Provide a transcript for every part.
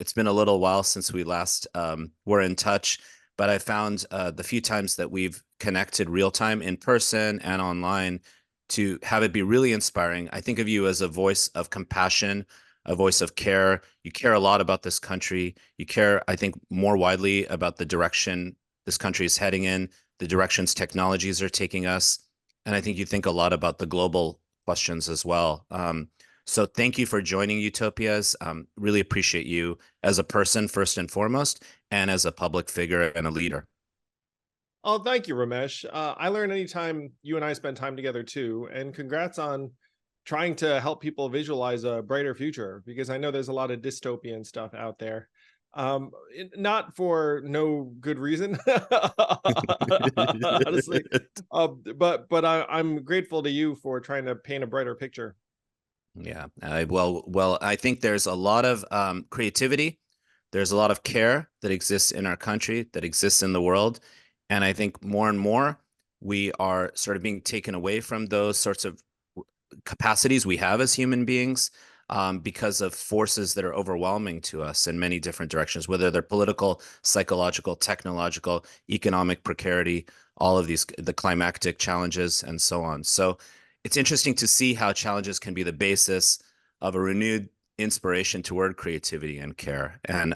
It's been a little while since we last were in touch, but I found the few times that we've connected real time in person and online to have it be really inspiring. I think of you as a voice of compassion, a voice of care. You care a lot about this country. You care, I think, more widely about the direction this country is heading in, the directions technologies are taking us. And I think you think a lot about the global questions as well. So thank you for joining Utopias. Really appreciate you as a person, first and foremost, and as a public figure and a leader. Oh, thank you, Ramesh. I learn anytime you and I spend time together too. And congrats on trying to help people visualize a brighter future, because I know there's a lot of dystopian stuff out there. Not for no good reason, honestly. I'm grateful to you for trying to paint a brighter picture. Yeah. Well, I think there's a lot of creativity. There's a lot of care that exists in our country, that exists in the world. And I think more and more we are sort of being taken away from those sorts of capacities we have as human beings because of forces that are overwhelming to us in many different directions, whether they're political, psychological, technological, economic precarity, all of these, the climactic challenges, and so on. So it's interesting to see how challenges can be the basis of a renewed inspiration toward creativity and care. And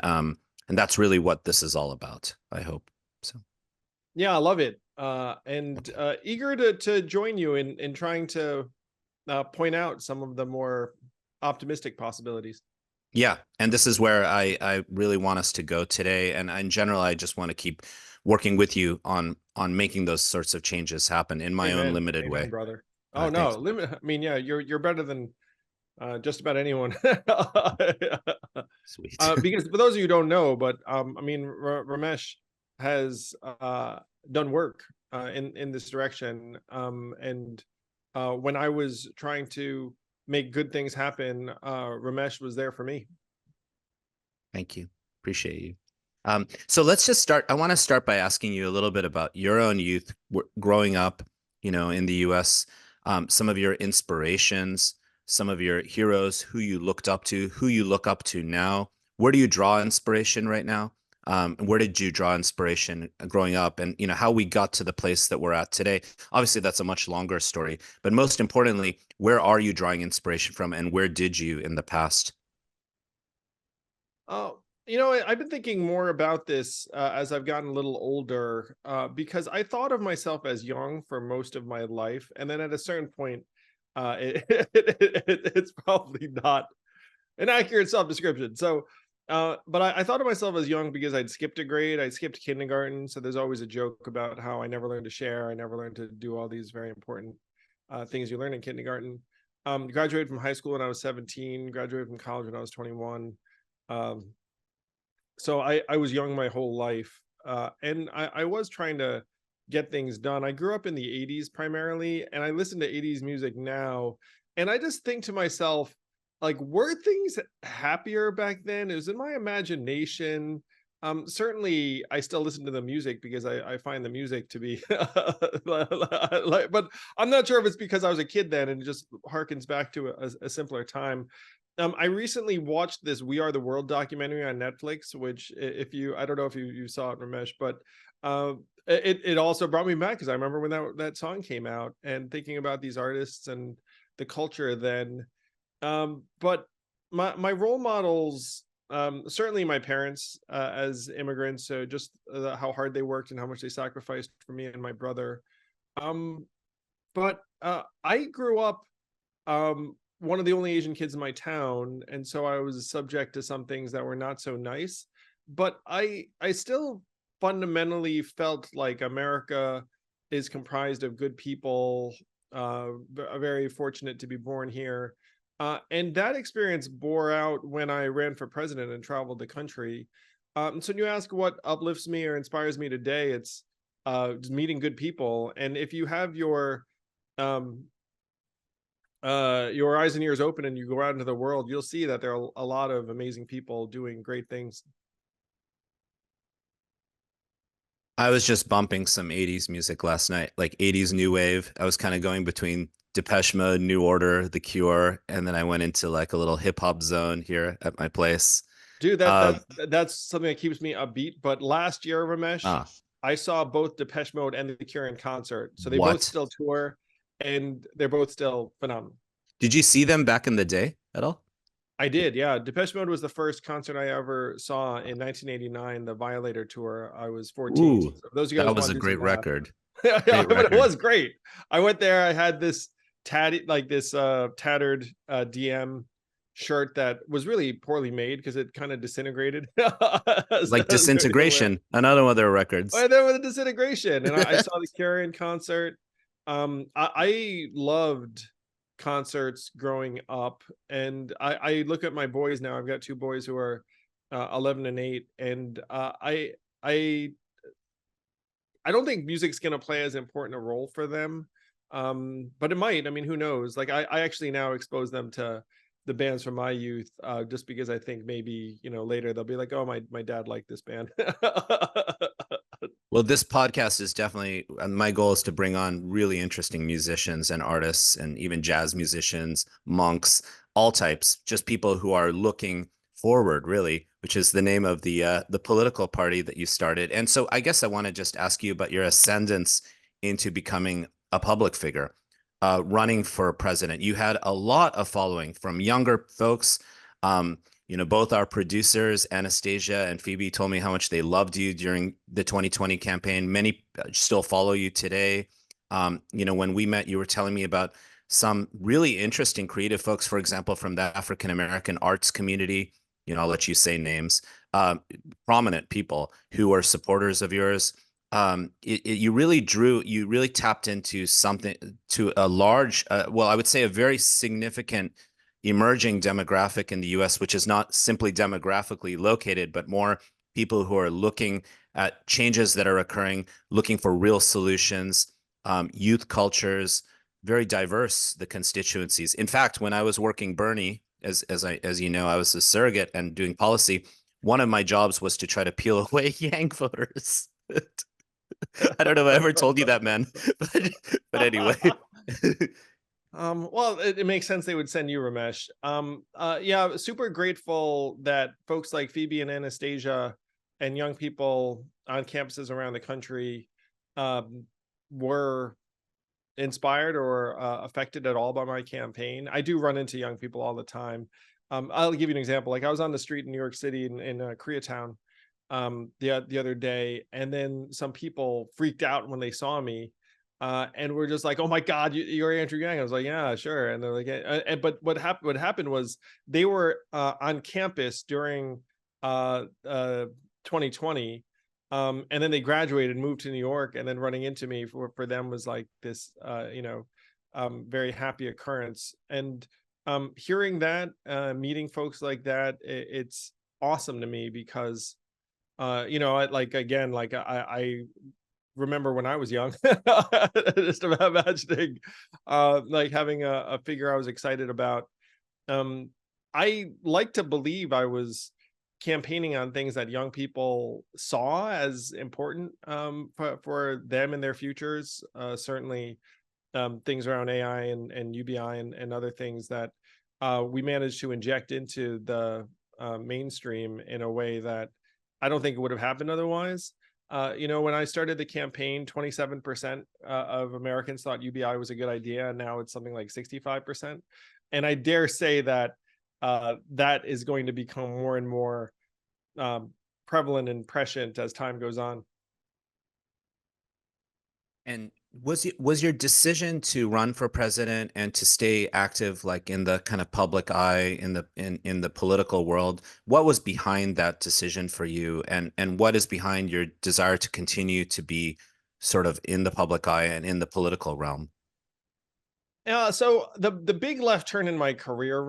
that's really what this is all about, I hope. So Yeah, I love it. And okay. eager to join you in trying to point out some of the more optimistic possibilities. Yeah, and this is where I really want us to go today. And in general, I just want to keep working with you on making those sorts of changes happen in my own Amen. limited Amen, way. brother. Oh no, Thanks. limit. I mean, yeah, you're better than just about anyone. Sweet. Because for those of you who don't know, but I mean, Ramesh has done work in this direction. And when I was trying to make good things happen, Ramesh was there for me. Thank you. Appreciate you. So let's just start. I want to start by asking you a little bit about your own youth growing up, in the US, some of your inspirations, some of your heroes, who you looked up to, who you look up to now. Where do you draw inspiration right now? Where did you draw inspiration growing up, and how we got to the place that we're at today? Obviously, that's a much longer story, but most importantly, where are you drawing inspiration from, and where did you in the past? Oh, I've been thinking more about this as I've gotten a little older, because I thought of myself as young for most of my life, and then at a certain point, it's probably not an accurate self-description. So, but I thought of myself as young because I'd skipped a grade, I skipped kindergarten. So there's always a joke about how I never learned to share, I never learned to do all these very important things you learn in kindergarten. Graduated from high school when I was 17, graduated from college when I was 21. Um, so I was young my whole life, and I was trying to get things done. I grew up in the 80s primarily, and I listen to 80s music now, and I just think to myself, like, were things happier back then? It was in my imagination. Certainly I still listen to the music because I find the music to be like, but I'm not sure if it's because I was a kid then and it just harkens back to a simpler time. I recently watched this "We Are the World" documentary on Netflix, which if you, I don't know if you saw it, Ramesh, but uh, it also brought me back because I remember when that song came out and thinking about these artists and the culture then. But my role models, certainly my parents as immigrants, so just how hard they worked and how much they sacrificed for me and my brother. Um, but I grew up one of the only Asian kids in my town, and so I was subject to some things that were not so nice. But I still fundamentally felt like America is comprised of good people. Very fortunate to be born here, and that experience bore out when I ran for president and traveled the country. So when you ask what uplifts me or inspires me today, it's just meeting good people. And if you have um, your eyes and ears open and you go out into the world, you'll see that there are a lot of amazing people doing great things. I was just bumping some 80s music last night, like 80s new wave. I was kind of going between Depeche Mode, New Order, The Cure, and then I went into like a little hip hop zone here at my place. Dude, Uh, that's something that keeps me upbeat. But last year, Ramesh, ah, I saw both Depeche Mode and The Cure in concert. So they both what? still tour, and they're both still phenomenal. Did you see them back in the day at all? I did, yeah. Depeche Mode was the first concert I ever saw in 1989, the Violator tour. I was 14. Ooh, So those of you that guys was want a to do some great math. record. Yeah, Great but it record. was great. I went there. I had this tattered DM shirt that was really poorly made because it kind of disintegrated as Like I was going to wear. Disintegration, another one of their records. And then with the disintegration, and I saw the Cure in concert. I loved concerts growing up, and I look at my boys now. I've got two boys who are 11 and 8, and I I don't think music's gonna play as important a role for them. But it might. I mean, who knows? Like I actually now expose them to the bands from my youth, just because I think maybe, later they'll be like, oh, my dad liked this band. Well, this podcast is definitely my goal is to bring on really interesting musicians and artists and even jazz musicians, monks, all types, just people who are looking forward, really, which is the name of the political party that you started. And so I guess I want to just ask you about your ascendance into becoming a public figure, running for president. You had a lot of following from younger folks. Um, both our producers, Anastasia and Phoebe, told me how much they loved you during the 2020 campaign. Many still follow you today. When we met, you were telling me about some really interesting creative folks, for example, from the African American arts community. I'll let you say names, uh, prominent people who are supporters of yours. You really tapped into something, to a large, well, I would say a very significant emerging demographic in the US, which is not simply demographically located, but more people who are looking at changes that are occurring, looking for real solutions, youth cultures, very diverse, the constituencies. In fact, when I was working Bernie, as you know, I was a surrogate and doing policy. One of my jobs was to try to peel away Yank voters. I don't know if I ever told you that, man, but anyway. Well, it makes sense they would send you, Ramesh. Yeah, super grateful that folks like Phoebe and Anastasia and young people on campuses around the country um, were inspired or affected at all by my campaign. I do run into young people all the time. I'll give you an example. Like I was on the street in New York City in Koreatown the other day, and then some people freaked out when they saw me, and we're just like, "Oh my God, you're Andrew Yang." I was like, "Yeah, sure." And they're like, "But what happened was they were on campus during 2020, and then they graduated, moved to New York, and then running into me for them was like this, very happy occurrence." And hearing that, meeting folks like that, it's awesome to me because like again, like I remember when I was young, just imagining like having a figure I was excited about. Um, I like to believe I was campaigning on things that young people saw as important for them and their futures. Certainly, things around AI and UBI and other things that we managed to inject into the mainstream in a way that I don't think it would have happened otherwise. When I started the campaign, 27% of Americans thought UBI was a good idea, and now it's something like 65%. And I dare say that that is going to become more and more um, prevalent and prescient as time goes on. And was your decision to run for president and to stay active, like in the kind of public eye in the political world, what was behind that decision for you, and what is behind your desire to continue to be sort of in the public eye and in the political realm? So the big left turn in my career,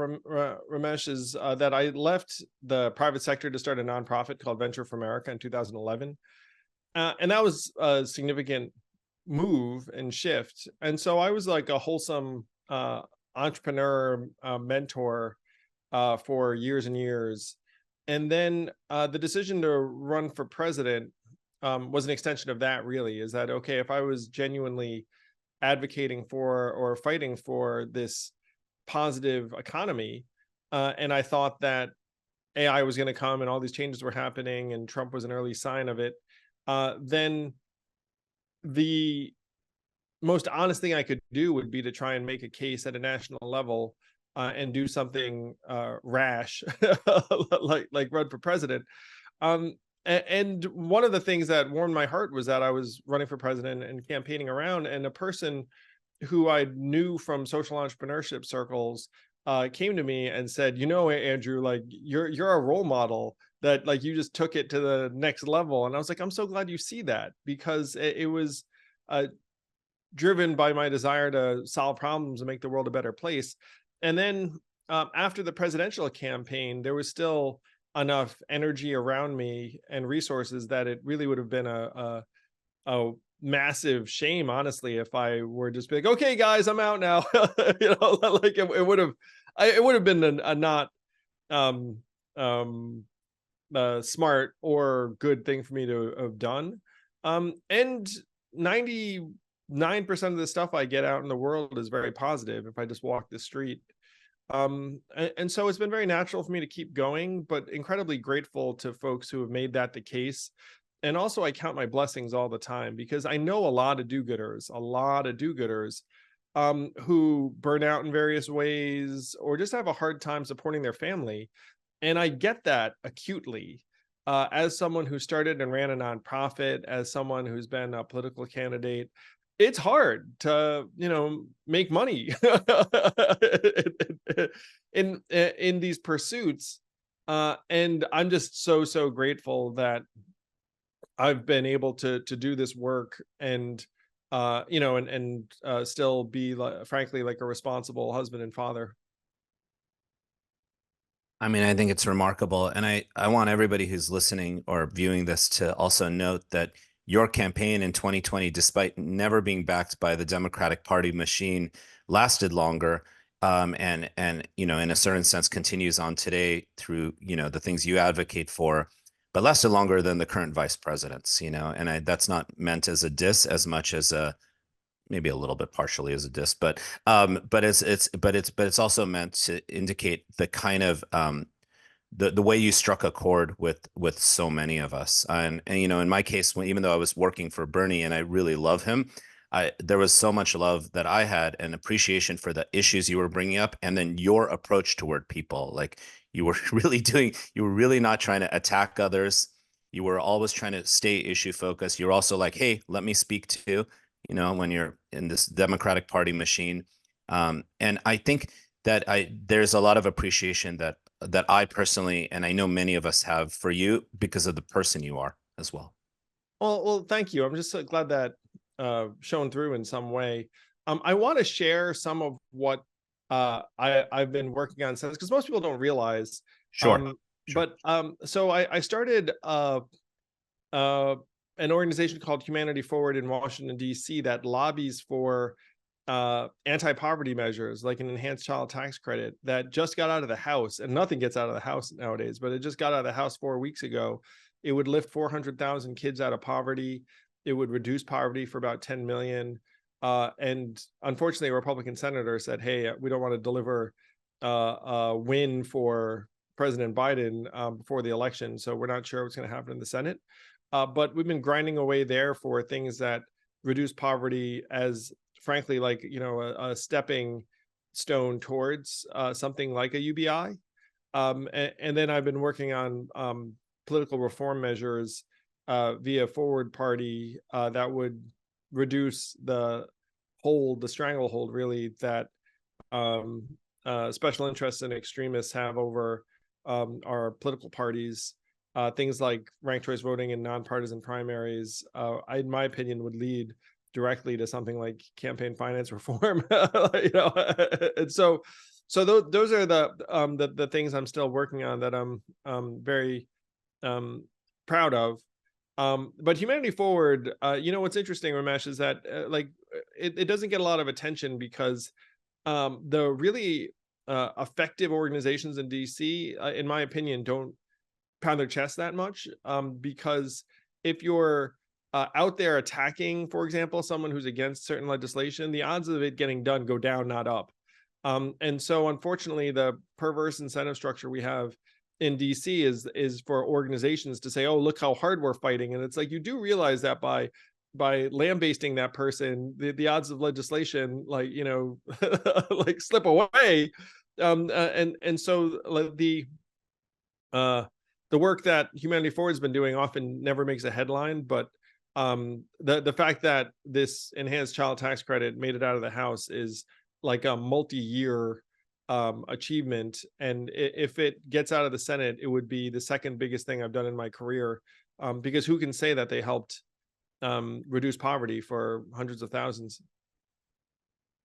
Ramesh, is that I left the private sector to start a nonprofit called Venture for America in 2011, and that was a significant move and shift. And so I was like a wholesome entrepreneur mentor for years and years, and then the decision to run for president was an extension of that. Really, is that okay? If I was genuinely advocating for or fighting for this positive economy. And I thought that AI was going to come and all these changes were happening and Trump was an early sign of it, then the most honest thing I could do would be to try and make a case at a national level, and do something rash, like run for president. And one of the things that warmed my heart was that I was running for president and campaigning around, and a person who I knew from social entrepreneurship circles came to me and said, "You know, Andrew, like you're a role model. That like you just took it to the next level." And I was like, "I'm so glad you see that," because it was uh, driven by my desire to solve problems and make the world a better place. And then after the presidential campaign, there was still enough energy around me and resources that it really would have been a massive shame, honestly, if I were just be like, "Okay, guys, I'm out now." Like it would have, it would have been a not um, um, smart or good thing for me to have done. And 99% of the stuff I get out in the world is very positive if I just walk the street. And so it's been very natural for me to keep going, but incredibly grateful to folks who have made that the case. And also, I count my blessings all the time because I know a lot of do-gooders who burn out in various ways or just have a hard time supporting their family. And I get that acutely. As someone who started and ran a nonprofit, as someone who's been a political candidate, it's hard to, make money in these pursuits. And I'm just so grateful that I've been able to do this work and still be like, frankly, like a responsible husband and father. I mean, I think it's remarkable. And I want everybody who's listening or viewing this to also note that your campaign in 2020, despite never being backed by the Democratic Party machine, lasted longer. And in a certain sense, continues on today through, the things you advocate for, but lasted longer than the current vice presidents, and that's not meant as a diss as much as a maybe a little bit partially as a diss, but it's also meant to indicate the kind of the way you struck a chord with so many of us. And in my case, even though I was working for Bernie and I really love him, there was so much love that I had and appreciation for the issues you were bringing up, and then your approach toward people. Like you were really not trying to attack others. You were always trying to stay issue focused. You're also like, hey, let me speak to, when you're in this Democratic Party machine. And I think that there's a lot of appreciation that I personally, and I know many of us have for you because of the person you are as well. Well, thank you. I'm just so glad that shown through in some way. I want to share some of what I've been working on since, because most people don't realize. Sure. Um, Sure. so I started uh, an organization called Humanity Forward in Washington, D.C. that lobbies for anti-poverty measures like an enhanced child tax credit that just got out of the House. And nothing gets out of the House nowadays, but it just got out of the House 4 weeks ago. It would lift 400,000 kids out of poverty. It would reduce poverty for about 10 million. And unfortunately, a Republican senator said, "Hey, we don't want to deliver a win for President Biden before the election, so we're not sure what's going to happen in the Senate." But we've been grinding away there for things that reduce poverty as, frankly, like, a stepping stone towards something like a UBI. And then I've been working on political reform measures via Forward Party that would reduce the stranglehold, really, that um, special interests and extremists have over our political parties. Things like ranked choice voting and nonpartisan primaries, in my opinion, would lead directly to something like campaign finance reform. And those are the things I'm still working on that I'm very proud of. But Humanity Forward, what's interesting, Ramesh, is that it doesn't get a lot of attention because the really effective organizations in DC, in my opinion, don't pound their chest that much, because if you're out there attacking, for example, someone who's against certain legislation, the odds of it getting done go down, not up. And so, unfortunately, the perverse incentive structure we have in DC is for organizations to say, "Oh, look how hard we're fighting," and it's like you do realize that by lambasting that person, the odds of legislation, like like slip away, and so like uh, the work that Humanity Forward's been doing often never makes a headline, but the fact that this enhanced child tax credit made it out of the House is like a multi-year achievement, and if it gets out of the Senate, it would be the second biggest thing I've done in my career, because who can say that they helped reduce poverty for hundreds of thousands?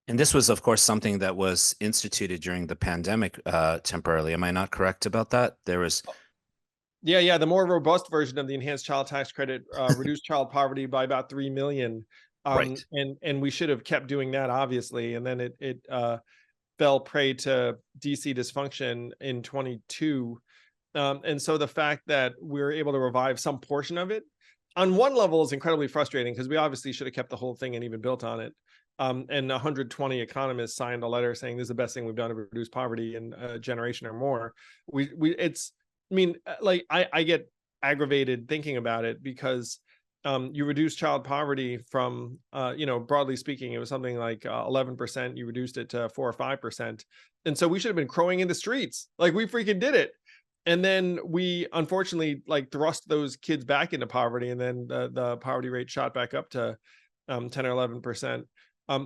And this was, of course, something that was instituted during the pandemic temporarily. Am I not correct about that? There was Yeah, the more robust version of the enhanced child tax credit reduced child poverty by about 3 million. right. And we should have kept doing that, obviously. And then it fell prey to DC dysfunction in 22. And so the fact that we're able to revive some portion of it on one level is incredibly frustrating, because we obviously should have kept the whole thing and even built on it. And 120 economists signed a letter saying this is the best thing we've done to reduce poverty in a generation or more. It's, I mean, like I get aggravated thinking about it, because you reduce child poverty from, broadly speaking, it was something like 11%. You reduced it to 4 or 5%, and so we should have been crowing in the streets like we freaking did it. And then we unfortunately like thrust those kids back into poverty, and then the poverty rate shot back up to 10 or 11%.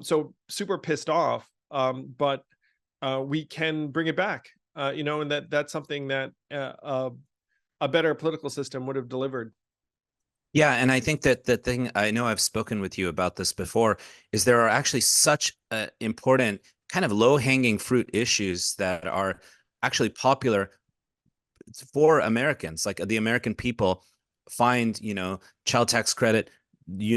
So super pissed off, but we can bring it back, and that's something that a better political system would have delivered. Yeah, and I think that the thing, I know I've spoken with you about this before, is there are actually such important kind of low-hanging fruit issues that are actually popular for Americans. Like the American people find, child tax credit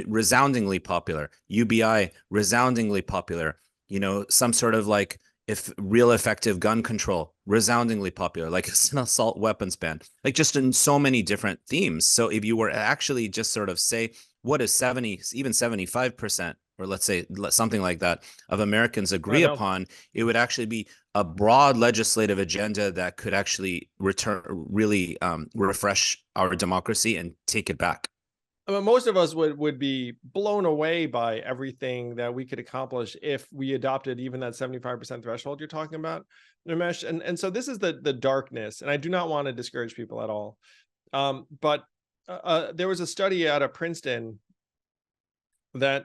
resoundingly popular, UBI resoundingly popular, some sort of like if real effective gun control resoundingly popular, like it's an assault weapons ban, like just in so many different themes. So if you were actually just sort of say what is 70, even 75%, or let's say something like that, of Americans I agree know. upon, it would actually be a broad legislative agenda that could actually really refresh our democracy and take it back. I mean, most of us would be blown away by everything that we could accomplish if we adopted even that 75% threshold you're talking about, Nimesh. And so this is the darkness, and I do not want to discourage people at all. But there was a study out of Princeton that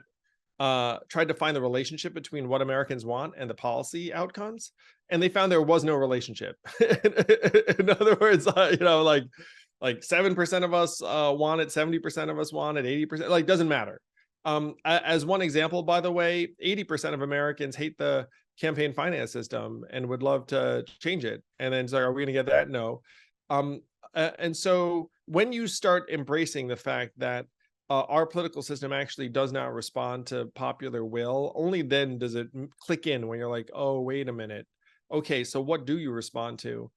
tried to find the relationship between what Americans want and the policy outcomes, and they found there was no relationship. In other words, like 7% of us want it, 70% of us want it, 80%, like doesn't matter. As one example, by the way, 80% of Americans hate the campaign finance system and would love to change it. And then it's like, are we going to get that? No. And so when you start embracing the fact that our political system actually does not respond to popular will, only then does it click in when you're like, oh, wait a minute. Okay, so what do you respond to?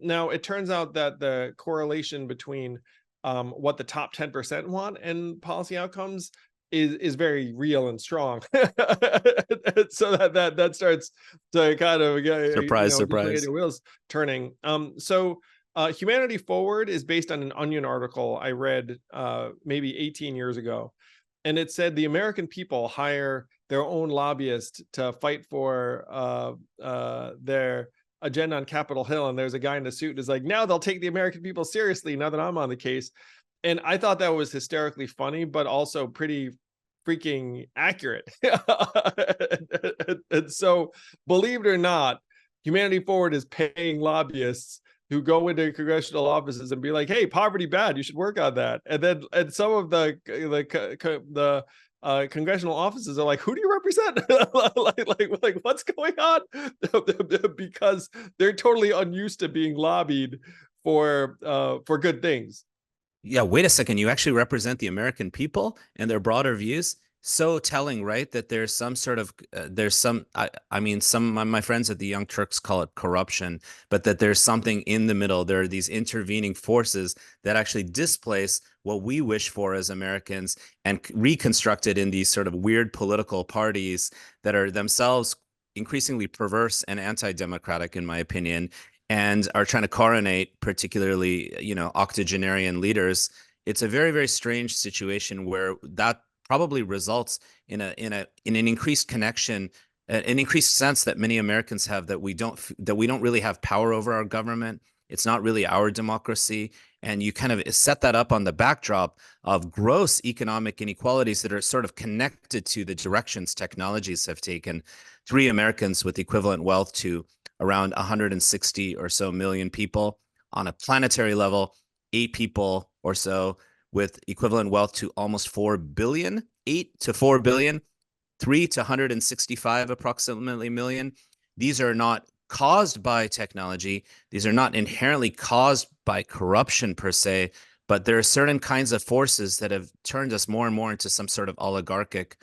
Now, it turns out that the correlation between what the top 10% want and policy outcomes is very real and strong. So that starts to kind of Surprise, just get surprise. your wheels turning. So Humanity Forward is based on an Onion article I read maybe 18 years ago. And it said the American people hire their own lobbyist to fight for their agenda on Capitol Hill. And there's a guy in a suit and is like, now they'll take the American people seriously now that I'm on the case. And I thought that was hysterically funny, but also pretty freaking accurate. And so, believe it or not, Humanity Forward is paying lobbyists who go into congressional offices and be like, "Hey, poverty bad. You should work on that." And some of the congressional offices are like, "Who do you represent? like what's going on?" Because they're totally unused to being lobbied for good things. Yeah, wait a second. You actually represent the American people and their broader views. So telling, right? That there's some sort of there's some I mean some of my friends at the Young Turks call it corruption, but that there's something in the middle. There are these intervening forces that actually displace what we wish for as Americans and reconstruct it in these sort of weird political parties that are themselves increasingly perverse and anti-democratic, in my opinion. and are trying to coronate particularly, octogenarian leaders. It's a very, very strange situation where that probably results in an increased connection, an increased sense that many Americans have that we don't really have power over our government. It's not really our democracy. And you kind of set that up on the backdrop of gross economic inequalities that are sort of connected to the directions technologies have taken. Three Americans with equivalent wealth to around 160 or so million people. On a planetary level, 8 people or so with equivalent wealth to almost 4 billion, 8 to 4 billion, 3 to 165 approximately million. These are not caused by technology. These are not inherently caused by corruption per se, but there are certain kinds of forces that have turned us more and more into some sort of oligarchic,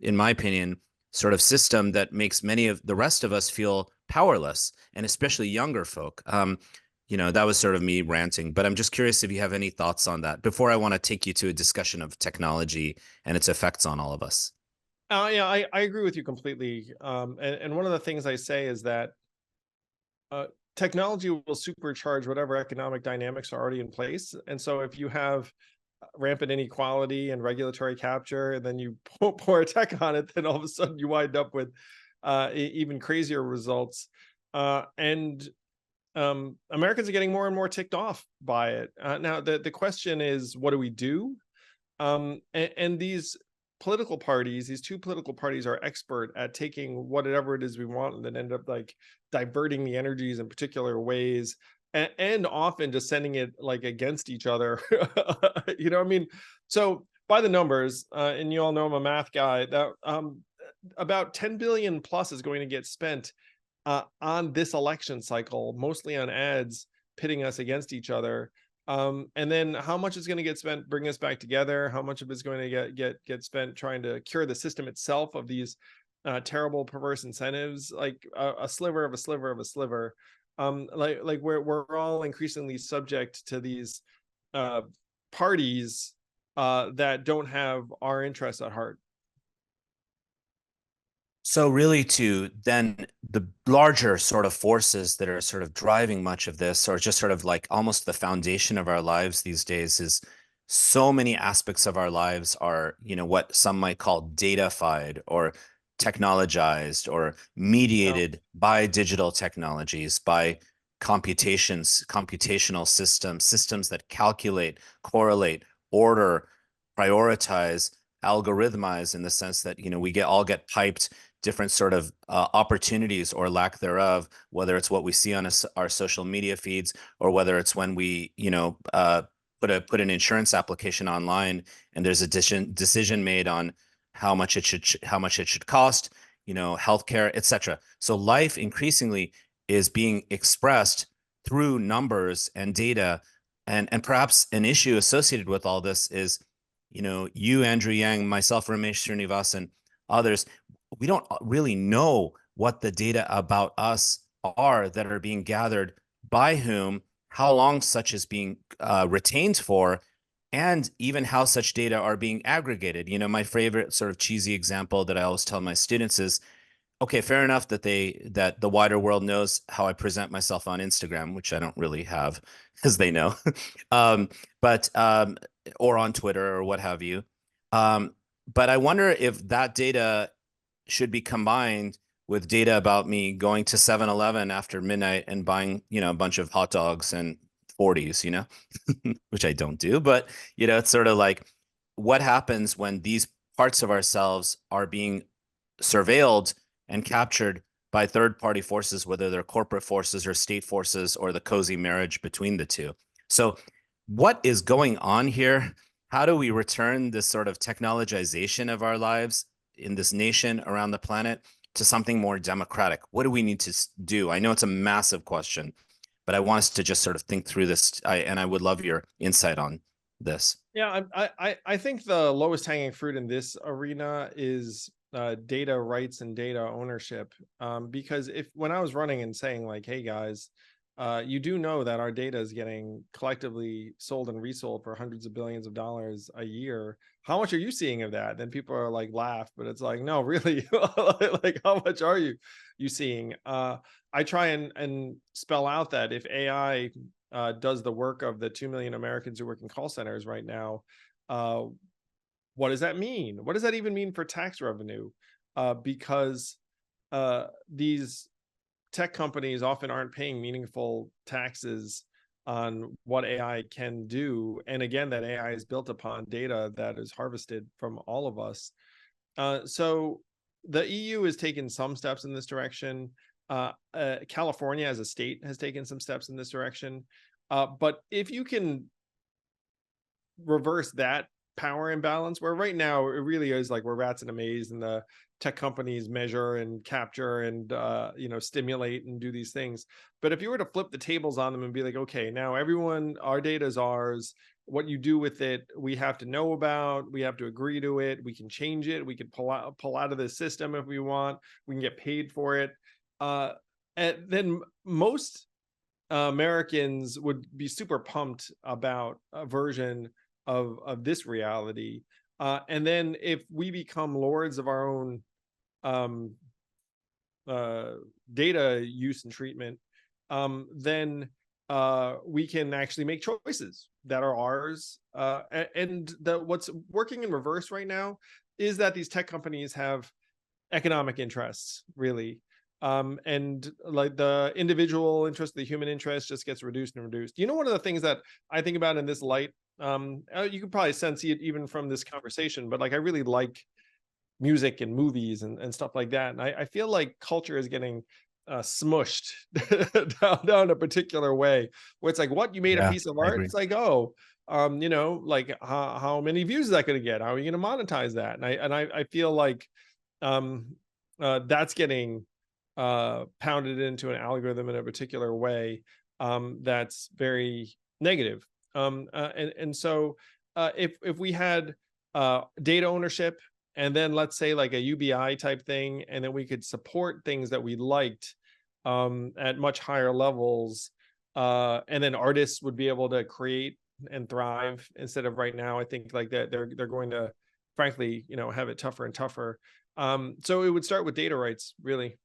in my opinion, sort of system that makes many of the rest of us feel powerless, and especially younger folk. That was sort of me ranting, but I'm just curious if you have any thoughts on that before I want to take you to a discussion of technology and its effects on all of us. Yeah, I agree with you completely. And one of the things I say is that uh, technology will supercharge whatever economic dynamics are already in place. And so if you have rampant inequality and regulatory capture, and then you pour tech on it, then all of a sudden you wind up with even crazier results. And Americans are getting more and more ticked off by it. Now, the question is, what do we do? And these political parties, these two political parties, are expert at taking whatever it is we want and then end up like diverting the energies in particular ways, and often just sending it like against each other. I mean, so by the numbers, and you all know I'm a math guy, that about 10 billion plus is going to get spent on this election cycle, mostly on ads pitting us against each other. And then how much is going to get spent bring us back together? How much of it's going to get spent trying to cure the system itself of these terrible, perverse incentives? Like a sliver of a sliver of a sliver. Like we're all increasingly subject to these uh, parties that don't have our interests at heart. So really to then the larger sort of forces that are sort of driving much of this, or just sort of like almost the foundation of our lives these days, is so many aspects of our lives are, what some might call datafied or technologized or Yeah. mediated by digital technologies, by computational systems that calculate, correlate, order, prioritize, algorithmize, in the sense that, we all get piped different sort of opportunities or lack thereof, whether it's what we see on our social media feeds, or whether it's when we, put an insurance application online and there's a decision made on how much it should cost, healthcare, etc. So life increasingly is being expressed through numbers and data, and perhaps an issue associated with all this is, you, Andrew Yang, myself, Ramesh Srinivasan, others, we don't really know what the data about us are that are being gathered, by whom, how long such is being retained for, and even how such data are being aggregated. My favorite sort of cheesy example that I always tell my students is, okay, fair enough that the wider world knows how I present myself on Instagram, which I don't really have, as they know, um, but or on Twitter or what have you. But I wonder if that data should be combined with data about me going to 7-Eleven after midnight and buying, a bunch of hot dogs and 40s, which I don't do, but it's sort of like what happens when these parts of ourselves are being surveilled and captured by third party forces, whether they're corporate forces or state forces or the cozy marriage between the two. So, what is going on here? How do we return this sort of technologization of our lives in this nation around the planet to something more democratic? What do we need to do? I know it's a massive question, but I want us to just sort of think through this. And I would love your insight on this. Yeah, I think the lowest hanging fruit in this arena is data rights and data ownership. Because if when I was running and saying like, "Hey guys, you do know that our data is getting collectively sold and resold for hundreds of billions of dollars a year. How much are you seeing of that? Then people are like laugh, but it's like, no, really, like how much are you seeing? I try and spell out that if AI does the work of the 2 million Americans who work in call centers right now, uh, what does that mean? What does that even mean for tax revenue? Because these tech companies often aren't paying meaningful taxes on what AI can do. And again, that AI is built upon data that is harvested from all of us. So the EU has taken some steps in this direction. California as a state has taken some steps in this direction. But if you can reverse that power imbalance, where right now it really is like we're rats in a maze, and the tech companies measure and capture and stimulate and do these things. But if you were to flip the tables on them and be like, okay, now everyone, our data is ours, what you do with it we have to know about, we have to agree to it, we can change it, we can pull out of the system if we want, we can get paid for it, and then most Americans would be super pumped about a version of this reality. And then if we become lords of our own um, data use and treatment, then we can actually make choices that are ours. And what's working in reverse right now is that these tech companies have economic interests, really. And like the individual interest, the human interest just gets reduced and reduced. You know, one of the things that I think about in this light, you could probably sense it even from this conversation, but like I really like music and movies and stuff like that. And I feel like culture is getting smushed down a particular way where it's like, what, you made a Yeah, piece of I art? agree. It's like, oh, like how many views is that going to get? How are you going to monetize that? And I feel like that's getting pounded into an algorithm in a particular way that's very negative. And so if we had data ownership, and then let's say like a UBI type thing, and then we could support things that we liked at much higher levels, and then artists would be able to create and thrive instead of right now. I think like that they're going to, frankly, have it tougher and tougher. So it would start with data rights, really.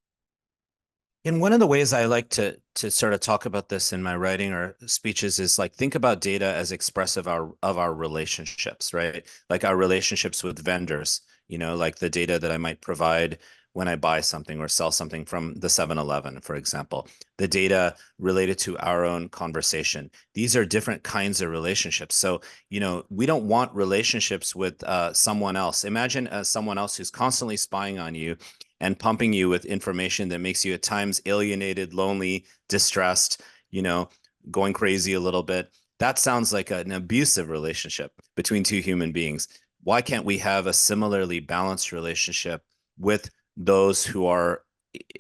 And one of the ways I like to sort of talk about this in my writing or speeches is like think about data as expressive of our relationships, right? Like our relationships with vendors, like the data that I might provide when I buy something or sell something from the 7-Eleven, for example, the data related to our own conversation. These are different kinds of relationships. So, we don't want relationships with someone else. Imagine someone else who's constantly spying on you and pumping you with information that makes you at times alienated, lonely, distressed, you know, going crazy a little bit. That sounds like an abusive relationship between two human beings. Why can't we have a similarly balanced relationship with those who are,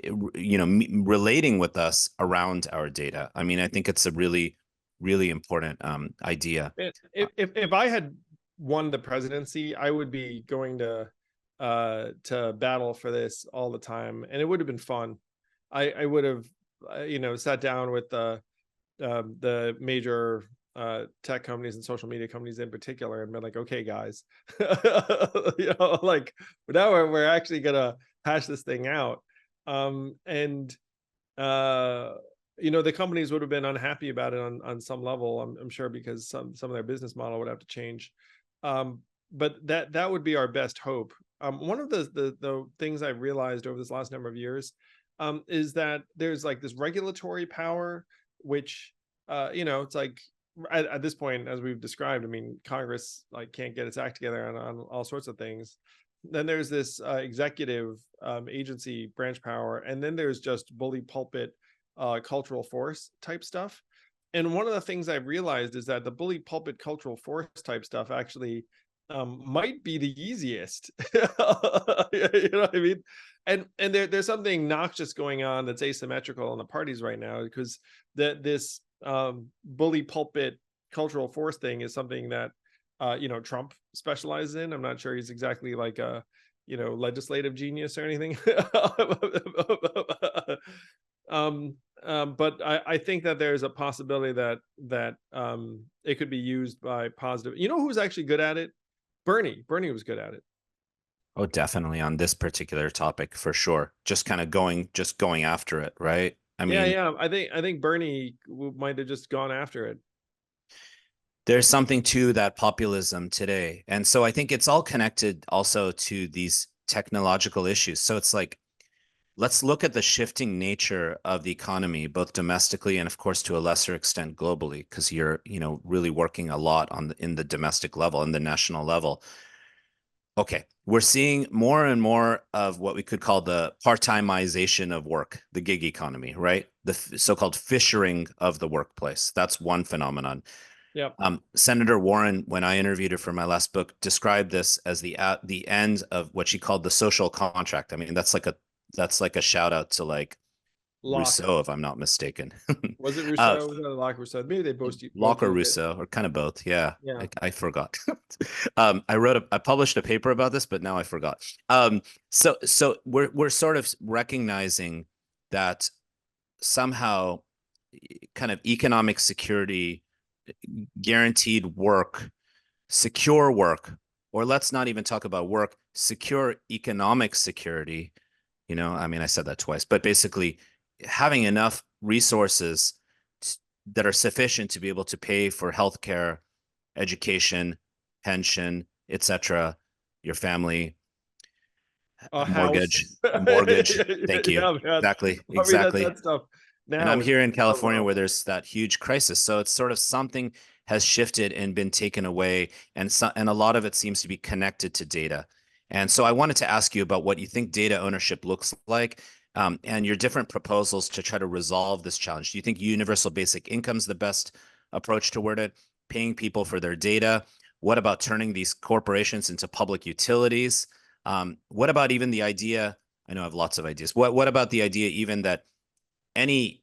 relating with us around our data? I mean, I think it's a really, really important idea. If I had won the presidency, I would be going to battle for this all the time, and it would have been fun. I would have sat down with the major tech companies and social media companies in particular and been like, okay, guys, like now we're actually gonna hash this thing out. And the companies would have been unhappy about it on some level, I'm sure, because some of their business model would have to change. Um, but that would be our best hope. One of the things I've realized over this last number of years is that there's like this regulatory power, which it's like at this point, as we've described, I mean, Congress like can't get its act together on all sorts of things. Then there's this executive agency branch power, and then there's just bully pulpit cultural force type stuff. And one of the things I've realized is that the bully pulpit cultural force type stuff actually might be the easiest. You know what I mean? And there's something noxious going on that's asymmetrical in the parties right now, because this bully pulpit cultural force thing is something that Trump specializes in. I'm not sure he's exactly like a legislative genius or anything. but I think that there's a possibility that it could be used by positive. You know who's actually good at it? Bernie was good at it. Oh, definitely on this particular topic for sure. Just going after it, right? I Yeah, mean, yeah. I think Bernie might have just gone after it. there's something to that populism today. And so I think it's all connected also to these technological issues. So it's like, let's look at the shifting nature of the economy, both domestically and of course to a lesser extent globally, because you're, really working a lot in the domestic level, in the national level. Okay, we're seeing more and more of what we could call the part-timization of work, the gig economy, right? The so-called fishering of the workplace. That's one phenomenon. Yep. Senator Warren, when I interviewed her for my last book, described this as the end of what she called the social contract. I mean, that's like a shout out to like Locke. Rousseau, if I'm not mistaken. Was it uh, Rousseau? Was that Locke Rousseau? Maybe they both Locke or used it. Rousseau, or kind of both. Yeah, Yeah. I forgot. I published a paper about this, but now I forgot. So we're sort of recognizing that somehow kind of economic security, guaranteed work, secure work, or let's not even talk about work, secure economic security. I mean, I said that twice, but basically having enough resources that are sufficient to be able to pay for healthcare, education, pension, etc., your family, A mortgage, house. a mortgage. Thank you. Yeah, man. Exactly, I mean exactly. that stuff And now I'm is here in so California low. where there's that huge crisis. So it's sort of something has shifted and been taken away. And a lot of it seems to be connected to data. And so I wanted to ask you about what you think data ownership looks like, and your different proposals to try to resolve this challenge. Do you think universal basic income is the best approach toward it? Paying people for their data? What about turning these corporations into public utilities? What about even the idea? I know I have lots of ideas. What about the idea even that any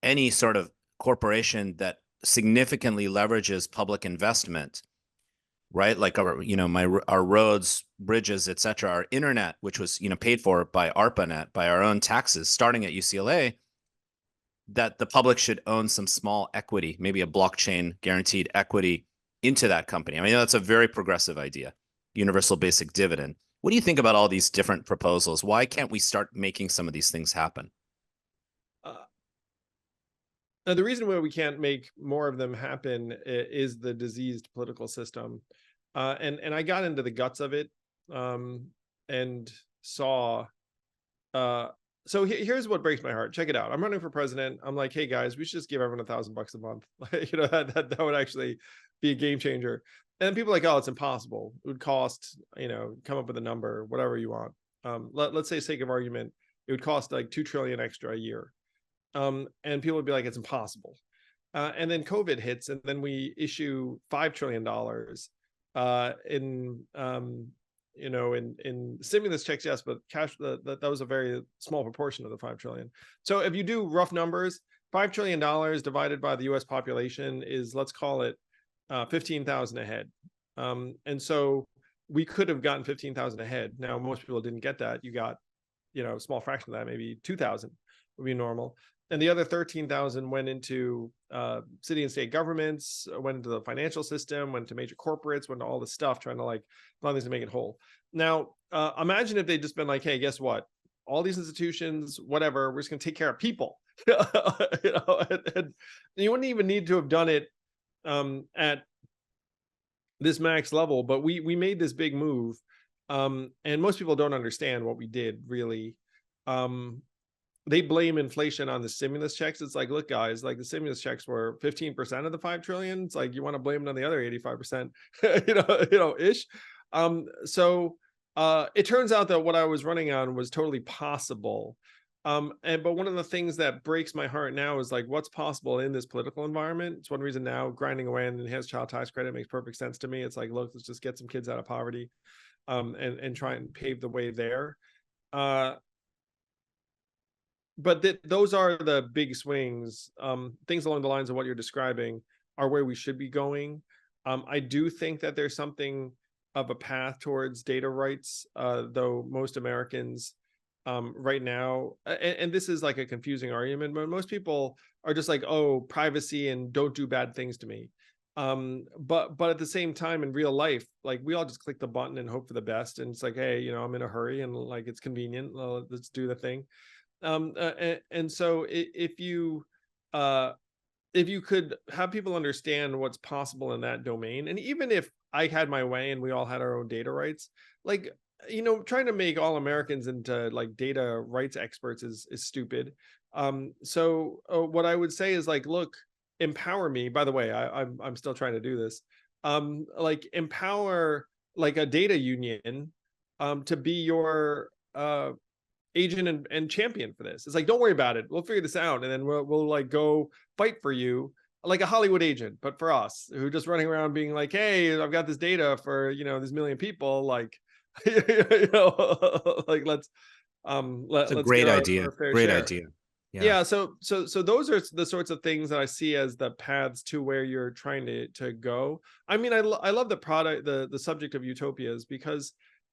any sort of corporation that significantly leverages public investment, right? Like our roads, bridges, et cetera, our internet, which was paid for by ARPANET, by our own taxes, starting at UCLA, that the public should own some small equity, maybe a blockchain guaranteed equity into that company. I mean, that's a very progressive idea. Universal basic dividend. What do you think about all these different proposals? Why can't we start making some of these things happen? Uh, Now, the reason why we can't make more of them happen is the diseased political system, and I got into the guts of it, and saw. Uh, so here's what breaks my heart. Check it out. I'm running for president. I'm like, hey guys, we should just give everyone $1,000 a month. That would actually be a game changer. And people are like, oh, it's impossible. It would cost, come up with a number, whatever you want. Let's say, sake of argument, it would cost like 2 trillion extra a year, and people would be like, it's impossible. And then COVID hits, and then we issue $5 trillion in in stimulus checks, yes, but cash that was a very small proportion of the 5 trillion. So if you do rough numbers, $5 trillion divided by the U.S. population is, let's call it 15,000 a head. And so we could have gotten 15,000 a head. Now most people didn't get that. You got a small fraction of that, maybe 2,000 would be normal. And the other 13,000 went into city and state governments, went into the financial system, went to major corporates, went to all this stuff, trying to like find things to make it whole. Now, imagine if they'd just been like, hey, guess what? All these institutions, whatever, we're just going to take care of people. And you wouldn't even need to have done it at this max level, but we made this big move, and most people don't understand what we did really. They blame inflation on the stimulus checks. It's like, look, guys, like the stimulus checks were 15% of the 5 trillion. It's like you want to blame it on the other 85%, ish. So it turns out that what I was running on was totally possible. But one of the things that breaks my heart now is like what's possible in this political environment. It's one reason now grinding away on enhanced child tax credit makes perfect sense to me. It's like, look, let's just get some kids out of poverty, and try and pave the way there. Uh, but those are the big swings. Things along the lines of what you're describing are where we should be going. I do think that there's something of a path towards data rights, though most Americans right now, and this is like a confusing argument, but most people are just like, oh, privacy and don't do bad things to me. But at the same time, in real life, like we all just click the button and hope for the best, and it's like, hey, I'm in a hurry and like it's convenient, let's do the thing. And so uh if you could have people understand what's possible in that domain, and even if I had my way and we all had our own data rights, like, trying to make all Americans into like data rights experts is stupid. So what I would say is like, look, empower me. By the way, I'm still trying to do this. Like empower like a data union to be your agent and champion for this. It's like, don't worry about it. We'll figure this out, and then we'll like go fight for you, like a Hollywood agent, but for us who just running around being like, hey, I've got this data for this million people, like like It's a let's great get idea. our fair Great share. idea. Yeah. Yeah, so those are the sorts of things that I see as the paths to where you're trying to go. I mean, I love the product, the subject of utopias, because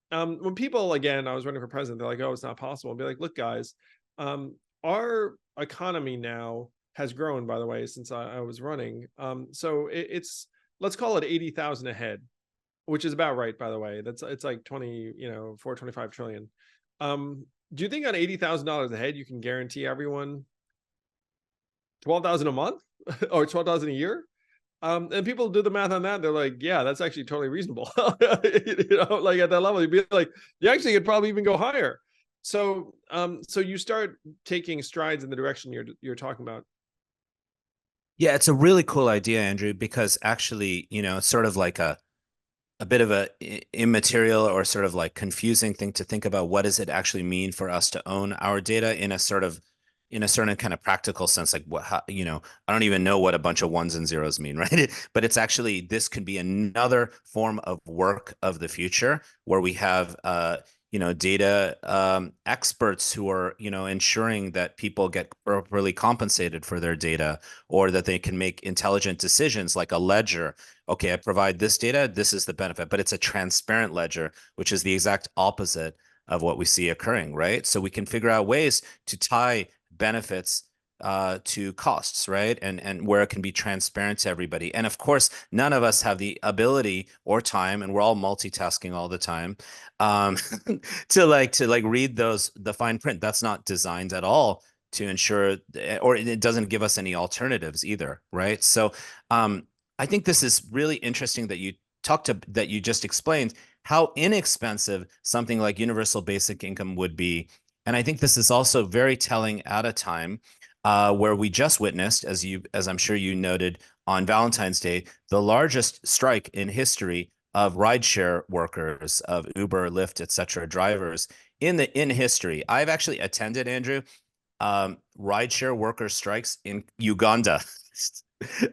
when people, again, I was running for president, they're like, oh, it's not possible. I'll be like, look, guys, our economy now has grown, by the way, since I was running. So it's, let's call it 80,000 a head, which is about right, by the way. It's like 425 trillion. Do you think on $80,000 a head you can guarantee everyone 12,000 a month or 12,000 a year? And people do the math on that. They're like, yeah, that's actually totally reasonable. Like at that level, you'd be like, you actually could probably even go higher. So you start taking strides in the direction you're talking about. Yeah, it's a really cool idea, Andrew, because actually, it's sort of like a bit of a immaterial or sort of like confusing thing to think about. What does it actually mean for us to own our data in a certain kind of practical sense? Like I don't even know what a bunch of ones and zeros mean, right? But it's actually, this could be another form of work of the future where we have data experts who are ensuring that people get properly compensated for their data, or that they can make intelligent decisions, like a ledger. Okay, I provide this data, this is the benefit, but it's a transparent ledger, which is the exact opposite of what we see occurring, right? So we can figure out ways to tie benefits to costs, right? And where it can be transparent to everybody. And of course, none of us have the ability or time, and we're all multitasking all the time, um, to like read the fine print. That's not designed at all to ensure, or it doesn't give us any alternatives either, right? So I think this is really interesting that you just explained how inexpensive something like universal basic income would be. And I think this is also very telling at a time where we just witnessed, as I'm sure you noted, on Valentine's Day, the largest strike in history of rideshare workers, of Uber, Lyft, et cetera, drivers in history. I've actually attended, Andrew, rideshare worker strikes in Uganda.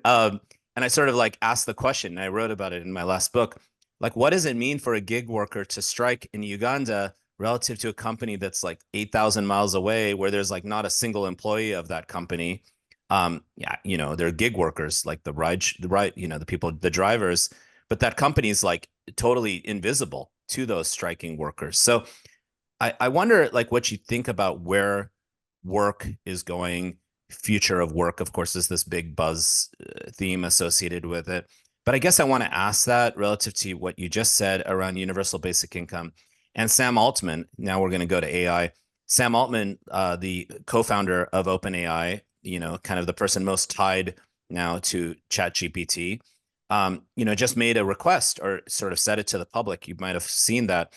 um, and I sort of like asked the question, and I wrote about it in my last book. Like, what does it mean for a gig worker to strike in Uganda relative to a company that's like 8,000 miles away, where there's like not a single employee of that company? Yeah, they're gig workers, like the people, the drivers, but that company is like totally invisible to those striking workers. So I wonder like what you think about where work is going. Future of work, of course, is this big buzz theme associated with it. But I guess I want to ask that relative to what you just said around universal basic income. And Sam Altman, now we're going to go to AI. Sam Altman, the co-founder of OpenAI, kind of the person most tied now to ChatGPT, just made a request, or sort of said it to the public. You might have seen that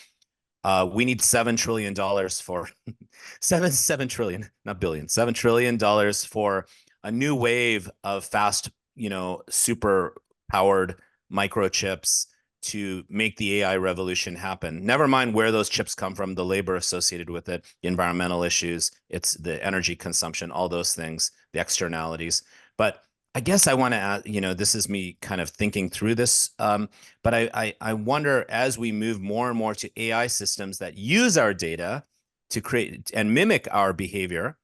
we need $7 trillion for seven trillion, not billion, $7 trillion for a new wave of fast, super powered microchips to make the AI revolution happen. Never mind where those chips come from, the labor associated with it, the environmental issues, it's the energy consumption, all those things, the externalities. But I guess I want to add, this is me kind of thinking through this. But I wonder, as we move more and more to AI systems that use our data to create and mimic our behavior,